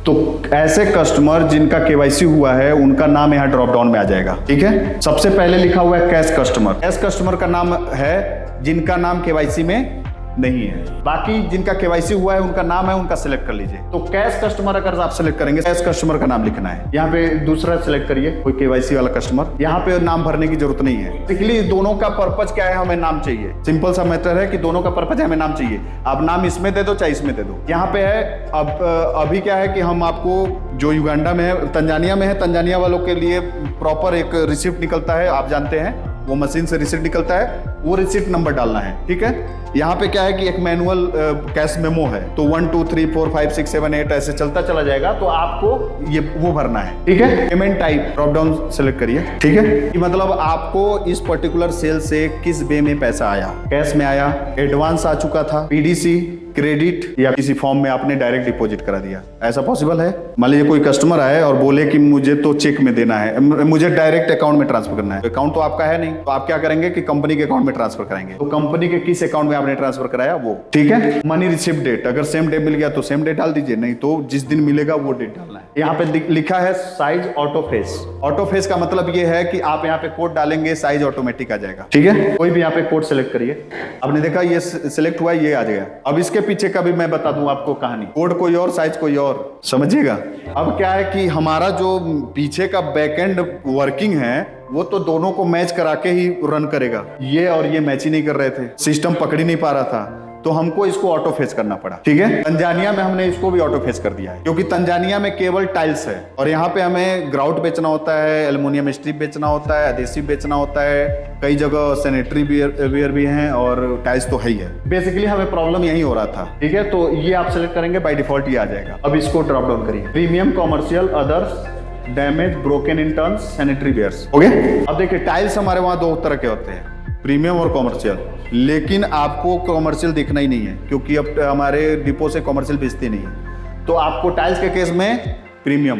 तो ऐसे कस्टमर जिनका केवाईसी हुआ है उनका नाम यहाँ ड्रॉप डाउन में आ जाएगा, ठीक है। सबसे पहले लिखा हुआ है कैश कस्टमर। कैश कस्टमर का नाम है जिनका नाम केवाईसी में नहीं है, बाकी जिनका केवाईसी हुआ है उनका नाम है, उनका सिलेक्ट कर लीजिए। तो कैश कस्टमर अगर आप सिलेक्ट करेंगे, कैश कस्टमर का नाम लिखना है। यहाँ पे दूसरा सिलेक्ट करिए, कोई केवाईसी वाला कस्टमर। यहाँ पे नाम भरने की जरूरत नहीं है। बेसिकली दोनों का पर्पज क्या है, हमें नाम चाहिए। सिंपल सा मैटर है कि दोनों का पर्पज है, हमें नाम चाहिए। आप नाम इसमें दे दो चाहे इसमें दे दो। यहाँ पे है अब अभी क्या है कि हम आपको जो युगांडा में है, तंजानिया में है, तंजानिया वालों के लिए प्रॉपर एक रिसिप्ट निकलता है, आप जानते हैं वो मशीन से रिसिप्ट निकलता है, वो रिसिप्ट नंबर डालना है, ठीक है। यहाँ पे क्या है कि एक मैनुअल कैश मेमो है, तो 1 2 3 4 5 6 7 8 ऐसे चलता चला जाएगा, तो आपको ये वो भरना है, ठीक है। Payment type drop down select करिए, ठीक है। कि मतलब आपको इस पर्टिकुलर सेल से किस वे में पैसा आया, कैश में आया, एडवांस आ चुका था, पीडीसी, क्रेडिट, या किसी फॉर्म में आपने डायरेक्ट डिपॉजिट करा दिया, ऐसा पॉसिबल है। मान लीजिए कोई कस्टमर आए और बोले कि मुझे तो चेक में देना है, मुझे डायरेक्ट अकाउंट में ट्रांसफर करना है। तो अकाउंट तो आपका है नहीं, तो आप क्या करेंगे कि कंपनी के अकाउंट में ट्रांसफर करेंगे। तो कंपनी के किस अकाउंट में आपने ट्रांसफर कराया वो, ठीक है। मनी रिसीव डेट, अगर सेम डे मिल गया तो सेम डे डाल दीजिए, नहीं तो जिस दिन मिलेगा वो डेट डालना है। यहाँ पे लिखा है साइज ऑटोफेस। ऑटोफेस का मतलब ये है कि आप यहाँ पे कोड डालेंगे, साइज ऑटोमेटिक आ जाएगा, ठीक है। कोई भी यहाँ पे कोड सेलेक्ट करिए, आपने देखा ये सिलेक्ट हुआ, ये आ जाएगा। अब इसके पीछे का भी मैं बता दूं आपको कहानी, कोड कोई और साइज कोई और, समझिएगा। अब क्या है कि हमारा जो पीछे का बैकएंड वर्किंग है वो तो दोनों को मैच करा के ही रन करेगा। ये और ये मैच ही नहीं कर रहे थे, सिस्टम पकड़ ही नहीं पा रहा था, तो हमको इसको ऑटो फेस करना पड़ा, ठीक है। तंजानिया में हमने इसको भी ऑटो फेस कर दिया है, क्योंकि तंजानिया में केवल टाइल्स है और यहाँ पे हमें ग्राउट बेचना होता है, एल्युमिनियम स्ट्रिप बेचना होता है, एडहेसिव बेचना होता है, कई जगह सैनिटरी वेयर भी हैं और टाइल्स तो है ही है। बेसिकली हमें प्रॉब्लम यही हो रहा था, ठीक है। तो ये आप सेलेक्ट करेंगे, बाय डिफॉल्ट ये आ जाएगा। अब इसको ड्रॉप डाउन करिए, premium, commercial, others, damage, broken in turns, sanitary wares, okay. अब देखिए टाइल्स हमारे वहां 2 तरह के होते हैं, प्रीमियम और कॉमर्शियल, लेकिन आपको कॉमर्शियल दिखना ही नहीं है क्योंकि अब हमारे डिपो से कॉमर्शियल बेचते नहीं है। तो आपको टाइल्स के केस में प्रीमियम,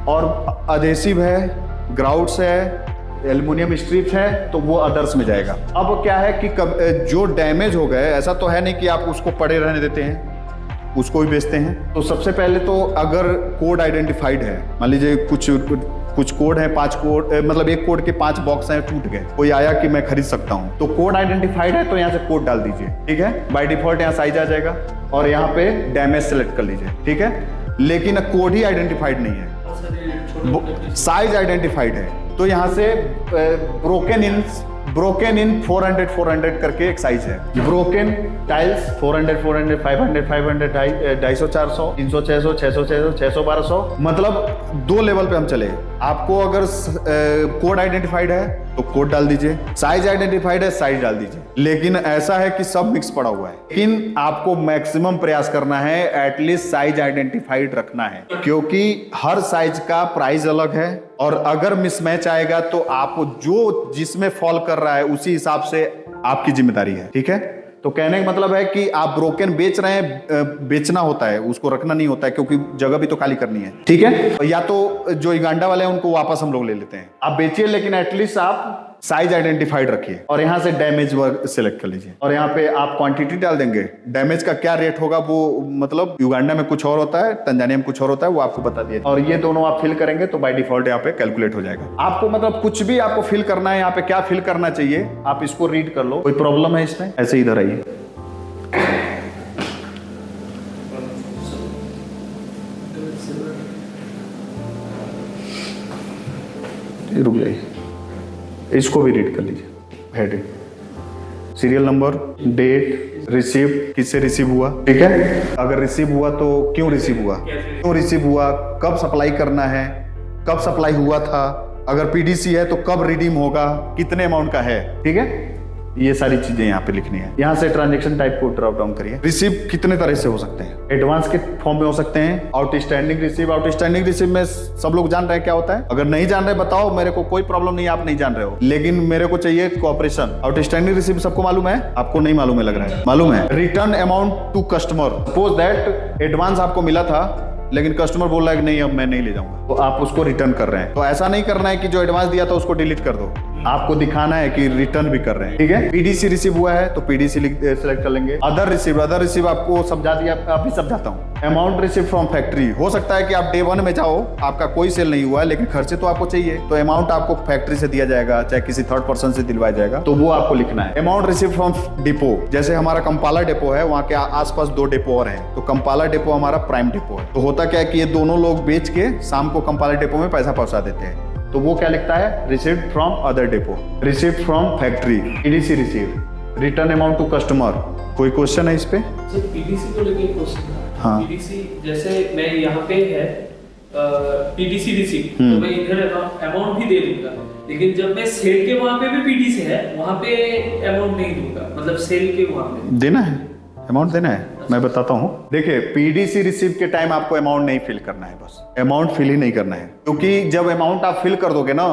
और अधेसिव है, ग्राउट्स है, एल्युमिनियम स्ट्रिप्स है, तो वो अदर्स में जाएगा। अब क्या है कि जो डैमेज हो गए, ऐसा तो है नहीं कि आप उसको पड़े रहने देते हैं, उसको भी बेचते हैं। तो सबसे पहले तो अगर कोड आइडेंटिफाइड है, मान लीजिए कुछ कोड है, 5 कोड, मतलब एक कोड के 5 बॉक्स हैं, टूट गए, कोई आया कि मैं खरीद सकता हूं, तो कोड आइडेंटिफाइड है तो यहाँ से कोड डाल दीजिए, ठीक है। बाय डिफॉल्ट यहाँ साइज आ जाएगा और यहाँ पे डैमेज सेलेक्ट कर लीजिए, ठीक है। लेकिन कोड ही आइडेंटिफाइड नहीं है, बहुत सारे छोटे साइज आइडेंटिफाइड है। तो यहाँ से ब्रोकन इन 400 करके एक साइज है। ब्रोकन टाइल्स 400 500 250 400 300 600 600 600 600 1200, मतलब 2 लेवल पे हम चले। आपको अगर कोड आइडेंटिफाइड है तो कोड डाल दीजिए, साइज आइडेंटिफाइड है साइज डाल दीजिए। लेकिन ऐसा है कि सब मिक्स पड़ा हुआ है, लेकिन आपको मैक्सिमम प्रयास करना है एटलीस्ट साइज आइडेंटिफाइड रखना है, क्योंकि हर साइज का प्राइस अलग है और अगर मिसमैच आएगा तो आप जो जिसमें फॉल कर रहा है उसी हिसाब से आपकी जिम्मेदारी है। ठीक है, तो कहने का मतलब है कि आप ब्रोकन बेच रहे हैं, बेचना होता है, उसको रखना नहीं होता है, क्योंकि जगह भी तो खाली करनी है। ठीक है, या तो जो युगांडा वाले हैं उनको वापस हम लोग ले लेते हैं, आप बेचिए लेकिन एटलीस्ट आप साइज आइडेंटिफाइड रखिए और यहाँ से डैमेज वर्क सिलेक्ट कर लीजिए और यहाँ पे आप क्वांटिटी डाल देंगे। डैमेज का क्या रेट होगा वो मतलब युगांडा में कुछ और होता है, तंजानिया में कुछ और होता है, वो आपको बता दिया। और ये दोनों आप फिल करेंगे तो बाय डिफॉल्ट यहाँ पे कैलकुलेट हो जाएगा। आपको मतलब कुछ भी आपको फिल करना है, यहाँ पे क्या फिल करना चाहिए आप इसको रीड कर लो। कोई प्रॉब्लम है इसमें? ऐसे इधर आइए, रुक जाइए, इसको भी रीड कर लीजिए। Heading, serial number, date, receive, किससे रिसीव हुआ। ठीक है, अगर रिसीव हुआ तो क्यों रिसीव हुआ, क्यों रिसीव हुआ, कब सप्लाई करना है, कब सप्लाई हुआ था, अगर पीडीसी है तो कब रिडीम होगा, कितने अमाउंट का है। ठीक है, ये सारी चीजें यहाँ पे लिखनी है। यहाँ से ट्रांजैक्शन टाइप को ड्रॉप डाउन करिए। रिसीव कितने तरह से हो सकते हैं, एडवांस के फॉर्म में हो सकते हैं, आउटस्टैंडिंग रिसीव। आउटस्टैंडिंग रिसीव में सब लोग जान रहे हैं क्या होता है, अगर नहीं जान रहे बताओ, मेरे को कोई प्रॉब्लम नहीं, आप नहीं जान रहे हो, लेकिन मेरे को चाहिए कोऑपरेशन। आउटस्टैंडिंग रिसीव सबको मालूम है, आपको नहीं मालूम है लग रहा है, मालूम है। Return amount to customer, suppose that advance आपको मिला था लेकिन कस्टमर बोल रहा है कि नहीं अब मैं नहीं ले जाऊंगा, तो आप उसको रिटर्न कर रहे हैं। तो ऐसा नहीं करना है कि जो एडवांस दिया था उसको डिलीट कर दो, आपको दिखाना है कि रिटर्न भी कर रहे हैं। ठीक है, पीडीसी रिसीव हुआ है तो पीडीसी सिलेक्ट कर लेंगे। अदर रिसीव आपको समझा दिया, अभी समझाता हूँ। अमाउंट रिसीव फ्रॉम फैक्ट्री, हो सकता है कि आप डे 1 में जाओ, आपका कोई सेल नहीं हुआ है लेकिन खर्चे तो आपको चाहिए, तो अमाउंट आपको फैक्ट्री से दिया जाएगा, चाहे किसी थर्ड पर्सन से दिलवाया जाएगा, तो वो आपको लिखना है। अमाउंट रिसीव फ्रॉम डिपो, जैसे हमारा कंपाला डिपो है, वहाँ के आसपास 2 डिपो और हैं, तो कंपाला डिपो हमारा प्राइम डिपो है। तो होता क्या है कि ये दोनों लोग बेच के शाम को कंपाला डिपो में पैसा पहुंचा देते हैं, तो वो क्या लिखता है, received from other depot, received from factory, PDC receive, return amount to customer. कोई क्वेश्चन है इस पे? सर पीडीसी को लेके क्वेश्चन था। हाँ। पीडीसी जैसे मैं यहाँ पे है पीडीसी रिसीव, तो मैं इधर अमाउंट भी दे दूंगा, लेकिन जब मैं सेल के वहाँ पे भी पीडीसी है, वहाँ पे अमाउंट नहीं दूंगा, मतलब सेल के वहाँ पे देना है, अमाउंट देना है। मैं बताता हूँ, देखिए पीडीसी रिसीव के टाइम आपको अमाउंट नहीं फिल करना है, बस अमाउंट फिल ही नहीं करना है, क्योंकि जब अमाउंट आप फिल कर दोगे ना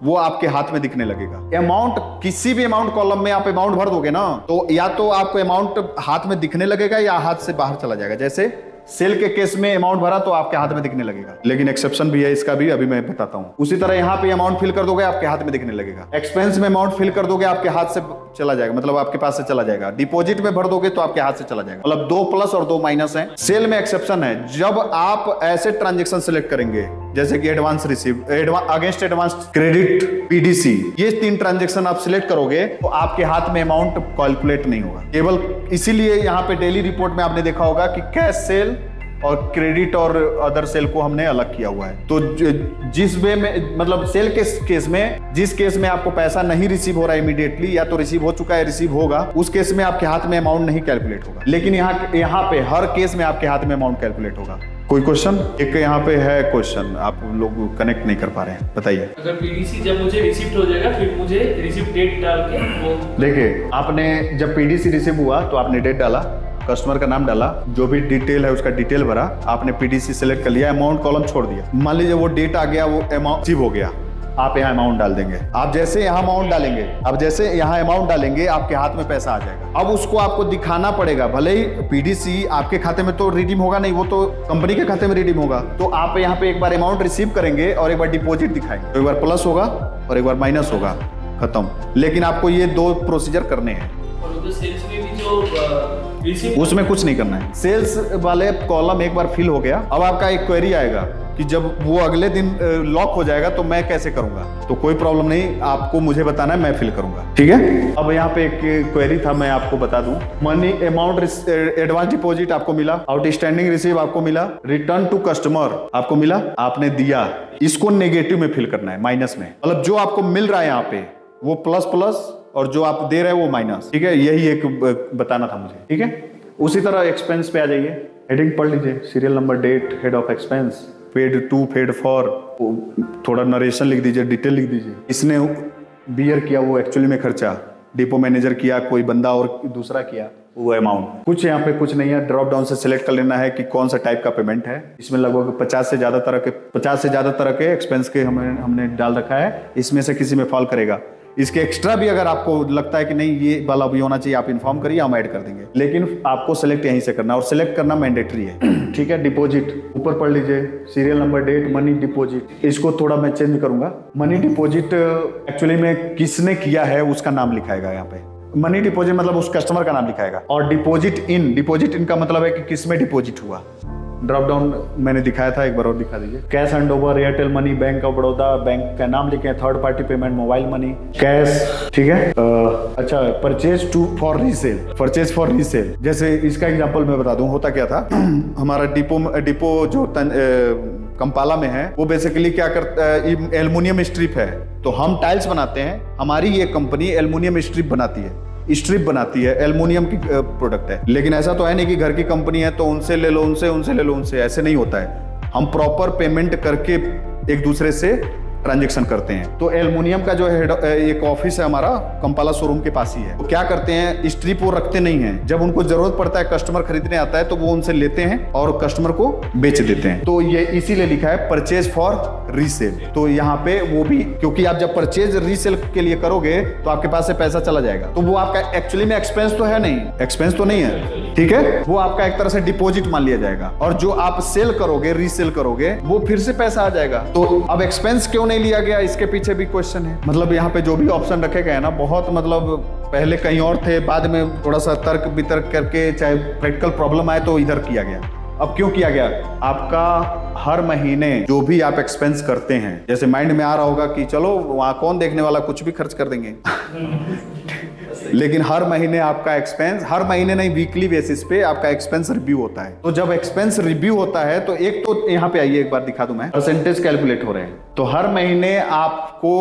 वो आपके हाथ में दिखने लगेगा। अमाउंट किसी भी अमाउंट कॉलम में आप अमाउंट भर दोगे ना, तो या तो आपको अमाउंट हाथ में दिखने लगेगा या हाथ से बाहर चला जाएगा। जैसे सेल के केस में अमाउंट भरा तो आपके हाथ में दिखने लगेगा, लेकिन एक्सेप्शन भी है इसका भी, अभी मैं बताता हूँ। उसी तरह यहाँ पे अमाउंट फिल कर दोगे आपके हाथ में दिखने लगेगा। एक्सपेंस में अमाउंट फिल कर दोगे आपके हाथ से चला जाएगा, मतलब आपके पास से चला जाएगा। डिपॉजिट में भर दोगे तो आपके हाथ से चला जाएगा, मतलब 2 प्लस और 2 माइनस है। सेल में एक्सेप्शन है, जब आप ऐसे ट्रांजेक्शन सिलेक्ट करेंगे जैसे कि advance receive, against advance credit, PDC, ये 3 ट्रांजेक्शन आप सिलेक्ट करोगे तो आपके हाथ में अमाउंट कैलकुलेट नहीं होगा। केवल इसीलिए यहाँ पे डेली रिपोर्ट में आपने देखा होगा कि कैश सेल और क्रेडिट और अदर सेल को हमने अलग किया हुआ है। तो जिस वे में मतलब सेल के केस में, जिस केस में आपको पैसा नहीं रिसीव हो रहा है इमीडिएटली, या तो रिसीव हो चुका है रिसीव होगा, उस केस में आपके हाथ में अमाउंट नहीं कैलकुलेट होगा, लेकिन यहाँ पे हर केस में आपके हाथ में अमाउंट कैलकुलेट होगा। कोई क्वेश्चन? एक यहाँ पे है क्वेश्चन, आप लोग कनेक्ट नहीं कर पा रहे हैं, बताइए। अगर पीडीसी जब मुझे रिसीप्ट हो जाएगा फिर मुझे रिसीप्ट डेट डाल के वो, देखिए आपने जब पीडीसी रिसीव हुआ तो आपने डेट डाला, कस्टमर का नाम डाला, जो भी डिटेल है उसका डिटेल भरा, आपने पीडीसी सेलेक्ट कर लिया, अमाउंट कॉलम छोड़ दिया। मान लीजिए वो डेट आ गया, वो अमाउंट रिसीव हो गया, आप यहाँ अमाउंट डाल देंगे। आप जैसे यहाँ अमाउंट डालेंगे, अब जैसे यहाँ अमाउंट डालेंगे आपके हाथ में पैसा आ जाएगा। अब उसको आपको दिखाना पड़ेगा, भले ही पीडीसी आपके खाते में तो रिडीम होगा नहीं, वो तो कंपनी के खाते में रिडीम होगा, तो आप यहाँ पे एक बार अमाउंट रिसीव करेंगे और एक बार डिपॉजिट दिखाएंगे, तो एक बार प्लस होगा और एक बार माइनस होगा, खत्म। लेकिन आपको ये 2 प्रोसीजर करने हैं। और उधर सेल्स में भी जो रिसीव उसमें कुछ नहीं करना है। सेल्स वाले कॉलम एक बार फिल हो गया, अब आपका एक क्वेरी आएगा कि जब वो अगले दिन लॉक हो जाएगा तो मैं कैसे करूंगा। तो कोई प्रॉब्लम नहीं, आपको मुझे बताना है, मैं फिल करूंगा, ठीक है। अब यहाँ पे एक क्वेरी था, मैं आपको बता दूं। मनी अमाउंट एडवांस डिपॉजिट आपको मिला, आउटस्टैंडिंग रिसीव आपको मिला, रिटर्न टू कस्टमर आपको मिला, आपने दिया, इसको नेगेटिव में फिल करना है, माइनस में। मतलब जो आपको मिल रहा है यहाँ पे वो प्लस प्लस और जो आप दे रहे हैं वो माइनस, ठीक है। यही एक बताना था मुझे, ठीक है। उसी तरह एक्सपेंस पे आ जाइए, हेडिंग पढ़ लीजिए, serial number, date, head of expense, paid to, paid for, थोड़ा नरेशन लिख दीजिए, डिटेल लिख दीजिए। इसने बियर किया वो एक्चुअली में खर्चा, डिपो मैनेजर किया, कोई बंदा और दूसरा किया, वो अमाउंट। कुछ यहाँ पे कुछ नहीं है, ड्रॉप डाउन से सिलेक्ट कर लेना है कि कौन सा टाइप का पेमेंट है। इसमें लगभग 50 से ज्यादा तरह के एक्सपेंस के हमने डाल रखा है, इसमें से किसी में फॉल करेगा। इसके एक्स्ट्रा भी अगर आपको लगता है कि नहीं ये वाला भी होना चाहिए, आप इन्फॉर्म करिए, हम ऐड कर देंगे, लेकिन आपको सेलेक्ट यहीं से करना, और सेलेक्ट करना मैंडेटरी है, ठीक है। डिपॉजिट ऊपर पढ़ लीजिए, serial number, date, money deposit. इसको थोड़ा मैं चेंज करूंगा। मनी डिपॉजिट एक्चुअली में किसने किया है उसका नाम लिखाएगा यहाँ पे। मनी डिपॉजिट मतलब उस कस्टमर का नाम लिखाएगा। और डिपॉजिट इन का मतलब है कि किस में डिपॉजिट हुआ। ड्रॉप डाउन मैंने दिखाया था, एक बार और दिखा दीजिए। Cash hand over, Airtel money, bank of Baroda, bank का नाम लिखे, third party payment, mobile money, cash, ठीक है। अच्छा, purchase to for resale, purchase for resale. जैसे इसका एग्जांपल मैं बता दूं, होता क्या था हमारा डिपो जो कंपाला में है, वो बेसिकली क्या करता है, एल्युमिनियम स्ट्रिप है। तो हम टाइल्स बनाते हैं, हमारी ये कंपनी एल्युमिनियम स्ट्रिप बनाती है, स्ट्रिप बनाती है, एल्युमिनियम की प्रोडक्ट है। लेकिन ऐसा तो है नहीं कि घर की कंपनी है तो उनसे ले लो, उनसे ले लो, ऐसे नहीं होता है। हम प्रॉपर पेमेंट करके एक दूसरे से ट्रांजेक्शन करते हैं। तो एल्युमिनियम का जो हेड एक ऑफिस है हमारा कंपाला शोरूम के पास ही है। तो क्या करते हैं, स्ट्रिप वो रखते नहीं हैं, जब उनको जरूरत पड़ता है, कस्टमर खरीदने आता है तो वो उनसे लेते हैं और कस्टमर को बेच देते हैं। तो ये इसीलिए लिखा है परचेज फॉर रीसेल। तो यहाँ पे वो भी, क्योंकि आप जब परचेज रीसेल के लिए करोगे तो आपके पास से पैसा चला जाएगा, तो वो आपका एक्चुअली में एक्सपेंस तो है नहीं, एक्सपेंस तो नहीं है, ठीक है। वो आपका एक तरह से डिपॉजिट मान लिया जाएगा, और जो आप सेल करोगे, रीसेल करोगे, वो फिर से पैसा आ जाएगा। तो अब एक्सपेंस क्यों नहीं लिया गया, इसके पीछे भी क्वेश्चन है। मतलब यहाँ पे जो भी ऑप्शन रखे गए ना, बहुत मतलब पहले कहीं और थे, बाद में थोड़ा सा तर्क वितर्क करके, चाहे प्रैक्टिकल प्रॉब्लम आए तो इधर किया गया। अब क्यों किया गया, आपका हर महीने जो भी आप एक्सपेंस करते हैं, जैसे माइंड में आ रहा होगा कि चलो वहां कौन देखने वाला, कुछ भी खर्च कर देंगे लेकिन हर महीने आपका एक्सपेंस, हर महीने नहीं, वीकली बेसिस पे आपका एक्सपेंस रिव्यू होता है। तो जब एक्सपेंस रिव्यू होता है तो एक तो यहाँ पे आइए, एक बार दिखा दूं मैं, परसेंटेज कैलकुलेट हो रहे हैं। तो हर महीने आपको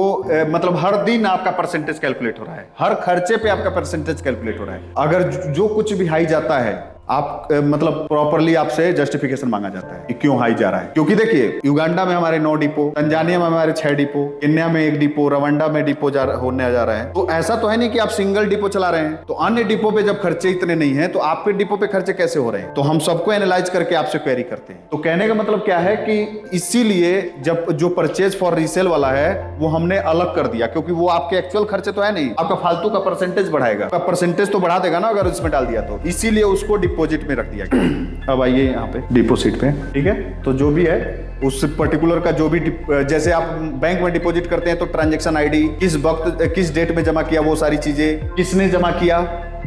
मतलब हर दिन आपका परसेंटेज कैलकुलेट हो रहा है, हर खर्चे पे आपका परसेंटेज कैलकुलेट हो रहा है। अगर जो कुछ भी हाई जाता है, आप मतलब प्रॉपरली आपसे जस्टिफिकेशन मांगा जाता है कि क्यों हाई जा रहा है। क्योंकि देखिए, युगांडा में हमारे 9 डिपो, तंजानिया में हमारे 6 डिपो, केन्या में 1 डिपो, रवांडा में डिपो होने जा रहा है। तो ऐसा तो है नहीं कि आप सिंगल डिपो चला रहे हैं। तो अन्य डिपो पे जब खर्चे इतने नहीं है तो आपके डिपो पे खर्चे कैसे हो रहे हैं। तो हम सबको एनालाइज करके आपसे क्वेरी करते हैं। तो कहने का मतलब क्या है कि इसीलिए जब जो परचेज फॉर रीसेल वाला है वो हमने अलग कर दिया, क्योंकि वो आपके एक्चुअल खर्चे तो है नहीं, आपका फालतू का परसेंटेज बढ़ाएगा, आपका परसेंटेज तो बढ़ा देगा ना अगर इसमें डाल दिया तो, इसीलिए उसको डिपॉजिट में रख दिया गया। अब आइए यहाँ पे डिपॉजिट पे, ठीक है। तो जो भी है उस पर्टिकुलर का जो भी, जैसे आप बैंक में डिपॉजिट करते हैं तो ट्रांजैक्शन आईडी, किस वक्त किस डेट में जमा किया, वो सारी चीजें, किसने जमा किया,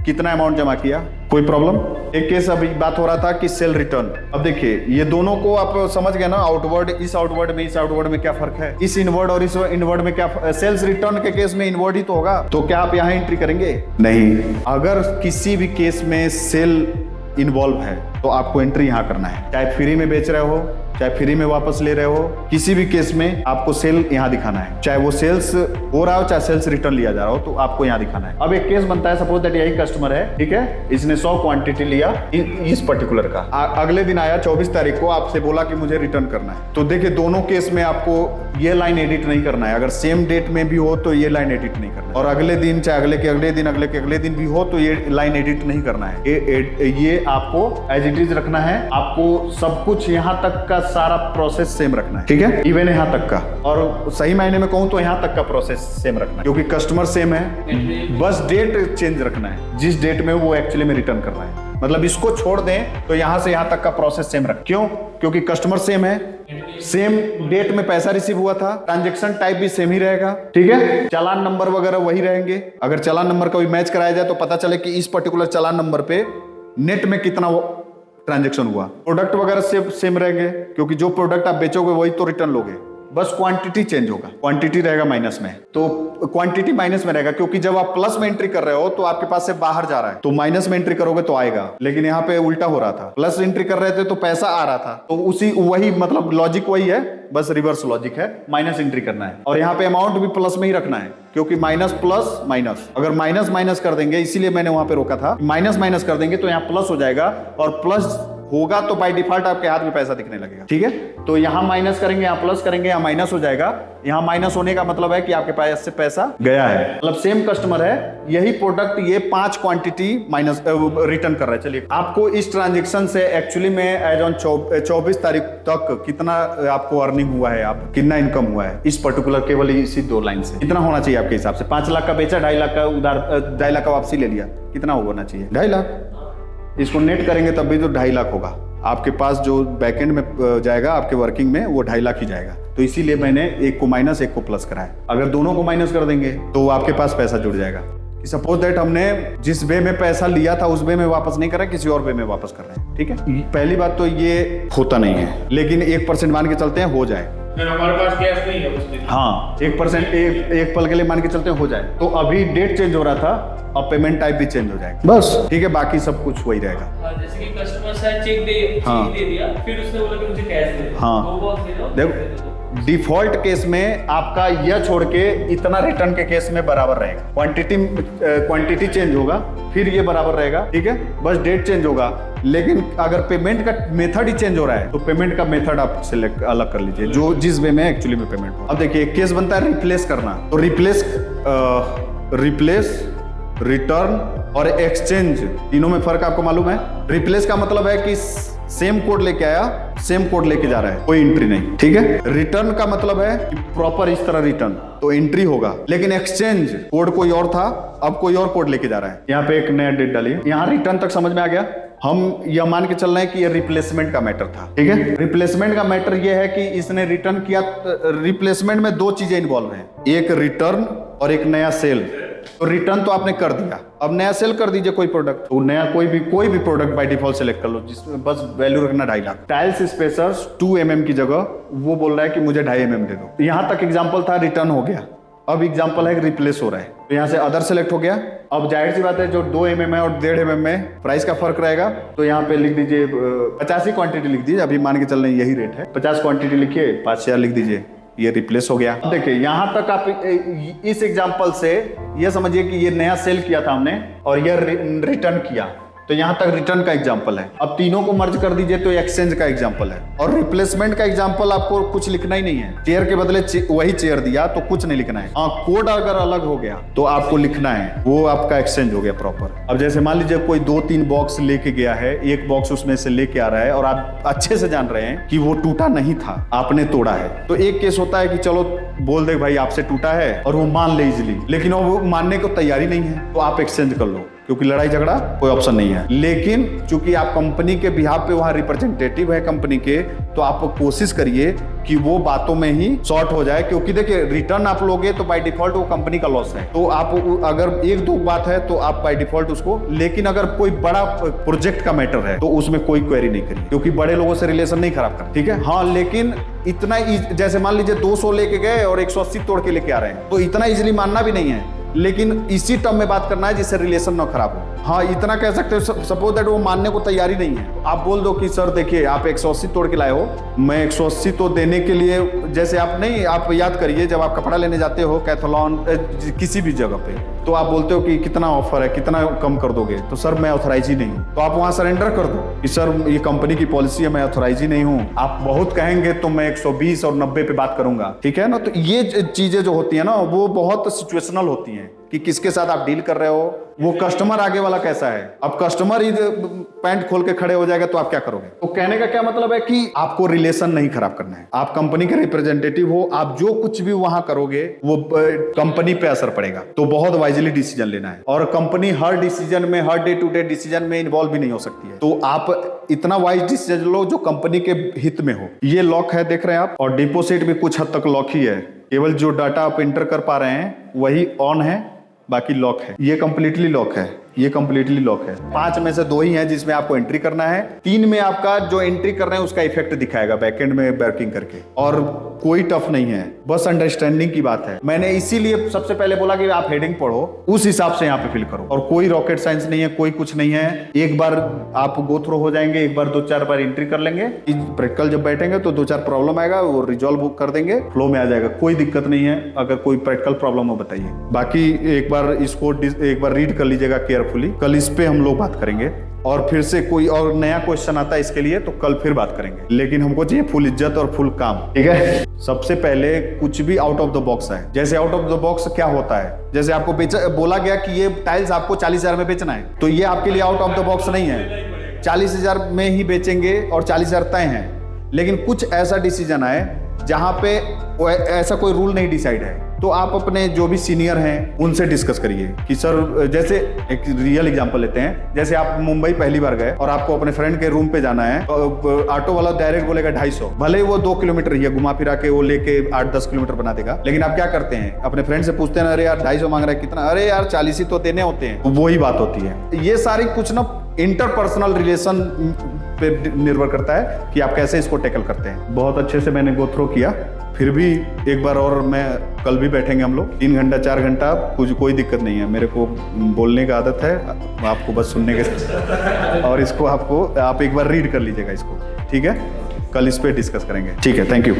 कितना अमाउंट जमा किया, कोई प्रॉब्लम। एक केस अभी बात हो रहा था कि सेल रिटर्न। अब देखिए, ये दोनों को आप समझ गए ना, आउटवर्ड, इस आउटवर्ड में इस आउटवर्ड में क्या फर्क है, इस इनवर्ड और इस इनवर्ड में क्या। सेल्स रिटर्न के केस में इनवर्ड ही तो होगा, तो क्या आप यहाँ एंट्री करेंगे? नहीं। अगर किसी भी केस में सेल इन्वॉल्व है तो आपको एंट्री यहाँ करना है, चाहे फ्री में बेच रहे हो, चाहे फ्री में वापस ले रहे हो, किसी भी केस में आपको सेल यहाँ दिखाना है, चाहे वो सेल्स हो रहा हो चाहे सेल्स रिटर्न लिया जा रहा हो, तो आपको यहाँ दिखाना है। अब एक केस बनता है, सपोज दैट यही कस्टमर है, ठीक है, इसने 100 क्वांटिटी लिया इस पर्टिकुलर का, अगले दिन आया 24 तारीख को, आपसे बोला कि मुझे रिटर्न करना है। तो देखिए, दोनों केस में आपको ये लाइन एडिट नहीं करना है। अगर सेम डेट में भी हो तो ये लाइन एडिट नहीं करना है, और अगले दिन चाहे अगले के अगले दिन, अगले के अगले दिन भी हो तो ये लाइन एडिट नहीं करना है। ये आपको एज इट इज रखना है। आपको सब कुछ यहाँ तक का सारा प्रोसेस सेम रखना है, ठीक है, इवन यहाँ तक का। और सही मायने में कहूँ तो यहाँ तक का प्रोसेस सेम रखना है, क्योंकि कस्टमर सेम है, बस डेट चेंज रखना है, जिस डेट में वो एक्चुअली में रिटर्न करना है। मतलब इसको छोड़ दें तो यहाँ से यहाँ तक का प्रोसेस सेम रख। क्यों? क्योंकि कस्टमर सेम है, सेम डेट में पैसा रिसीव हुआ था, ट्रांजैक्शन टाइप भी सेम ही रहेगा, ठीक है, चालान नंबर वगैरह वही रहेंगे। अगर चालान नंबर का भी मैच कराया जाए तो पता चले कि इस पर्टिकुलर चालान नंबर पे नेट में कितना ट्रांजेक्शन हुआ। प्रोडक्ट वगैरह सेम रहेंगे, क्योंकि जो प्रोडक्ट आप बेचोगे वही तो रिटर्न लोगे, बस क्वांटिटी चेंज होगा, क्वांटिटी रहेगा माइनस में। तो क्वांटिटी माइनस में रहेगा, क्योंकि जब आप प्लस में एंट्री कर रहे हो तो आपके पास से बाहर जा रहा है, तो माइनस में एंट्री करोगे तो आएगा। लेकिन यहाँ पे उल्टा हो रहा था, प्लस एंट्री कर रहे थे तो पैसा आ रहा था, तो उसी वही मतलब लॉजिक वही है, बस रिवर्स लॉजिक है, माइनस एंट्री करना है। और यहाँ पे अमाउंट भी प्लस में ही रखना है, क्योंकि माइनस प्लस माइनस, अगर माइनस माइनस कर देंगे, इसीलिए मैंने वहां पे रोका था, माइनस माइनस कर देंगे तो यहाँ प्लस हो जाएगा, और प्लस होगा तो बाय डिफॉल्ट आपके हाथ में पैसा दिखने लगेगा। ठीक है, तो यहाँ माइनस करेंगे, यहाँ प्लस करेंगे, यहाँ माइनस हो जाएगा। यहाँ माइनस होने का मतलब है कि आपके पास से पैसा गया है, मतलब सेम कस्टमर है, यही प्रोडक्ट ये 5 क्वांटिटी माइनस रिटर्न कर रहा है। चलिए, आपको इस ट्रांजेक्शन से एक्चुअली में एज ऑन 24 तारीख तक कितना आपको अर्निंग हुआ है, आप कितना इनकम हुआ है इस पर्टिकुलर केवल इसी 2 लाइन से, कितना होना चाहिए आपके हिसाब से? 5 लाख का बेचा, 2.5 लाख का उधार, 2.5 लाख का वापसी ले लिया, कितना होना चाहिए? 2.5 लाख। इसको नेट करेंगे तब भी तो 2.5 लाख होगा। आपके पास जो बैकएंड में जाएगा आपके वर्किंग में, वो 2.5 लाख ही जाएगा। तो इसीलिए मैंने एक को माइनस एक को प्लस कराया। अगर दोनों को माइनस कर देंगे तो आपके पास पैसा जुड़ जाएगा। कि सपोज दैट हमने जिस वे में पैसा लिया था उस वे में वापस नहीं कर रहे, किसी और वे में वापस कर रहे हैं। ठीक है, पहली बात तो ये होता नहीं है, लेकिन 1% मान के चलते हैं हो जाए। हमारे पास कैश नहीं है उस दिन। हाँ, 1% एक पल के लिए मान के चलते हैं हो जाए। तो अभी डेट चेंज हो रहा था, अब पेमेंट टाइप भी चेंज हो जाएगा, बस। ठीक है, बाकी सब कुछ वही रहेगा। जैसे कि कस्टमर शायद चेक दे दिया, फिर उसने बोला कि मुझे कैश दे दो। हाँ, दो बॉक्स दे दो, देखो डिफॉल्ट केस में आपका यह छोड़ के इतना रिटर्न के केस में बराबर रहेगा। क्वांटिटी चेंज होगा, फिर ये बराबर रहेगा। ठीक है, बस डेट चेंज होगा। लेकिन अगर पेमेंट का मेथड ही चेंज हो रहा है तो पेमेंट का मेथड आप सिलेक्ट अलग कर लीजिए, जो जिस वे में एक्चुअली में पेमेंट हो। अब देखिए, एक केस बनता है रिप्लेस करना। तो रिप्लेस, रिटर्न और एक्सचेंज, तीनों में फर्क आपको मालूम है। रिप्लेस का मतलब है कि सेम कोड लेके आया, सेम कोड लेके जा रहा है, कोई एंट्री नहीं। ठीक है, रिटर्न का मतलब है कि प्रॉपर इस तरह रिटर्न, तो एंट्री होगा। लेकिन एक्सचेंज, कोड कोई और था, अब कोई और कोड लेके जा रहा है। यहाँ पे एक नया डेट डालिए। यहाँ रिटर्न तक समझ में आ गया। हम यह मान के चल रहे हैं कि ये रिप्लेसमेंट का मैटर था। ठीक है, रिप्लेसमेंट का मैटर ये है कि इसने रिटर्न किया। रिप्लेसमेंट में 2 चीजें इन्वॉल्व हैं, एक रिटर्न और एक नया सेल। तो रिटर्न तो आपने कर दिया, अब नया सेल कर दीजिए कोई प्रोडक्ट। तो नया कोई भी प्रोडक्ट बाय डिफॉल्ट सेलेक्ट कर लो, जिसमें बस वैल्यू रखना 2.5 लाख। टाइल्स स्पेसर्स 2 mm की जगह वो बोल रहा है कि मुझे 2.5 mm दे दो। यहां तक एग्जांपल था, रिटर्न हो गया। अब एग्जांपल है रिप्लेस हो रहा है, तो यहां से अदर सेलेक्ट हो गया। अब जाहिर सी बात है, जो 2 mm है और 1.5 mm में प्राइस का फर्क रहेगा, तो यहाँ पे लिख दीजिए 50 ही क्वांटिटी लिख दीजिए। अभी मान के चल रहे हैं यही रेट है, 50 क्वांटिटी लिखिए, 5 शेयर लिख दीजिए, ये रिप्लेस हो गया। देखिए, यहां तक आप इस एग्जांपल से ये समझिए कि ये नया सेल किया था हमने और ये रिटर्न किया, तो यहां तक रिटर्न का एग्जांपल है। अब तीनों को मर्ज कर दीजिए तो एक्सचेंज का एग्जांपल है। और रिप्लेसमेंट का एग्जांपल आपको कुछ लिखना ही नहीं है, चेयर के बदले वही चेयर दिया तो कुछ नहीं लिखना है। हाँ, कोड अगर अलग हो गया तो आपको लिखना है, वो आपका एक्सचेंज हो गया प्रॉपर। अब जैसे मान लीजिए कोई 2-3 बॉक्स लेके गया है, एक बॉक्स उसमें से लेके आ रहा है और आप अच्छे से जान रहे हैं कि वो टूटा नहीं था, आपने तोड़ा है। तो एक केस होता है कि चलो बोल दे भाई आपसे टूटा है, और वो मान ले इजिली, लेकिन वो मानने को तैयारी नहीं है, तो आप एक्सचेंज कर लो, क्योंकि लड़ाई झगड़ा कोई ऑप्शन नहीं है। लेकिन चूंकि आप कंपनी के बिहाफ पे वहां रिप्रेजेंटेटिव है कंपनी के, तो आप कोशिश करिए कि वो बातों में ही सॉर्ट हो जाए। क्योंकि देखिए, रिटर्न आप लोगे तो बाय डिफॉल्ट वो कंपनी का लॉस है। तो आप अगर 1-2 बात है तो आप बाय डिफॉल्ट उसको, लेकिन अगर कोई बड़ा प्रोजेक्ट का मैटर है तो उसमें कोई क्वेरी नहीं करिए, क्योंकि बड़े लोगों से रिलेशन नहीं खराब कर। ठीक है, हाँ, लेकिन इतना जैसे मान लीजिए 200 लेके गए और 180 तोड़ के लेके आ रहे हैं, तो इतना इजिली मानना भी नहीं है, लेकिन इसी टर्म में बात करना है जिससे रिलेशन ना खराब हो। हाँ, इतना कह सकते हो, सपोज दैट वो मानने को तैयारी नहीं है, तो आप बोल दो कि सर देखिए, आप 180 तोड़ के लाए हो, मैं 180 तो देने के लिए, जैसे आप नहीं, आप याद करिए जब आप कपड़ा लेने जाते हो कैथलॉन किसी भी जगह पे, तो आप बोलते हो कि कितना ऑफर है, कितना कम कर दोगे, तो सर मैं ऑथराइज ही नहीं हूँ। तो आप वहां सरेंडर कर दो कि सर ये कंपनी की पॉलिसी है, मैं ऑथराइज ही नहीं हूँ। आप बहुत कहेंगे तो मैं 120 और 90 पे बात करूंगा। ठीक है ना, तो ये चीजें जो होती है ना, वो बहुत सिचुएशनल होती हैं कि किसके साथ आप डील कर रहे हो, वो कस्टमर आगे वाला कैसा है। अब कस्टमर ही पैंट खोल के खड़े हो जाएगा तो आप क्या करोगे। तो कहने का क्या मतलब है कि आपको रिलेशन नहीं खराब करना है। आप कंपनी के रिप्रेजेंटेटिव हो, आप जो कुछ भी वहां करोगे वो कंपनी पे असर पड़ेगा, तो बहुत वाइजली डिसीजन लेना है। और कंपनी हर डिसीजन में, हर डे टू डे डिसीजन में इन्वॉल्व भी नहीं हो सकती है, तो आप इतना वाइज डिसीजन लो जो कंपनी के हित में हो। ये लॉक है, देख रहे हैं आप, और डिपोजिट भी कुछ हद तक लॉक ही है, केवल जो डाटा आप एंटर कर पा रहे हैं वही ऑन है, बाकी लॉक है। ये कंप्लीटली लॉक है, ये कंप्लीटली लॉक है। 5 में से 2 ही हैं जिसमें आपको एंट्री करना है। 3 में आपका जो एंट्री कर रहे हैं उसका इफेक्ट दिखाएगा बैकएंड में वर्किंग करके, और कोई टफ नहीं है, बस अंडरस्टैंडिंग की बात है। मैंने इसीलिए सबसे पहले बोला कि आप हेडिंग पढ़ो, उस हिसाब से यहाँ पे फिल करो, और कोई रॉकेट साइंस नहीं है, कोई कुछ नहीं है। एक बार आप गो थ्रू हो जाएंगे, एक बार 2-4 बार एंट्री कर लेंगे, प्रैक्टिकल जब बैठेंगे तो 2-4 प्रॉब्लम आएगा, वो रिजॉल्व कर देंगे, फ्लो में आ जाएगा, कोई दिक्कत नहीं है। अगर कोई प्रैक्टिकल प्रॉब्लम हो बताइए। बाकी एक बार इसको एक बार रीड कर लीजिएगा केयरफुली, कल इस पे हम लोग बात करेंगे, और फिर से कोई और नया क्वेश्चन आता है इसके लिए तो कल फिर बात करेंगे। लेकिन हमको चाहिए फुल इज्जत और फुल काम, ठीक है। सबसे पहले कुछ भी आउट ऑफ द बॉक्स है। जैसे आउट ऑफ द बॉक्स क्या होता है, जैसे आपको बोला गया कि ये टाइल्स आपको 40,000 में बेचना है, तो ये आपके लिए आउट ऑफ द बॉक्स नहीं है। 40,000 में ही बेचेंगे और 40,000 तय है। लेकिन कुछ ऐसा डिसीजन आए जहां पे ऐसा कोई रूल नहीं डिसाइड है, तो आप अपने जो भी सीनियर हैं उनसे डिस्कस करिए कि सर, जैसे एक रियल एग्जांपल लेते हैं, जैसे आप मुंबई पहली बार गए और आपको अपने फ्रेंड के रूम पे जाना है, तो ऑटो वाला डायरेक्ट बोलेगा 250, भले ही वो 2 किलोमीटर ही है, घुमा फिरा के वो लेके 8-10 किलोमीटर बना देगा। लेकिन आप क्या करते हैं, अपने फ्रेंड से पूछते हैं, अरे यार 250 मांग रहा है, कितना? अरे यार 40 ही तो देने होते हैं। वही बात होती है। ये सारी कुछ ना इंटरपर्सनल रिलेशन पे निर्भर करता है कि आप कैसे इसको टैकल करते हैं। बहुत अच्छे से मैंने गो थ्रू किया, फिर भी एक बार और मैं कल भी बैठेंगे हम लोग 3 घंटा 4 घंटा, कुछ कोई दिक्कत नहीं है। मेरे को बोलने का आदत है, आपको बस सुनने के और इसको आप एक बार रीड कर लीजिएगा इसको, ठीक है। कल इस पे डिस्कस करेंगे, ठीक है। Thank you.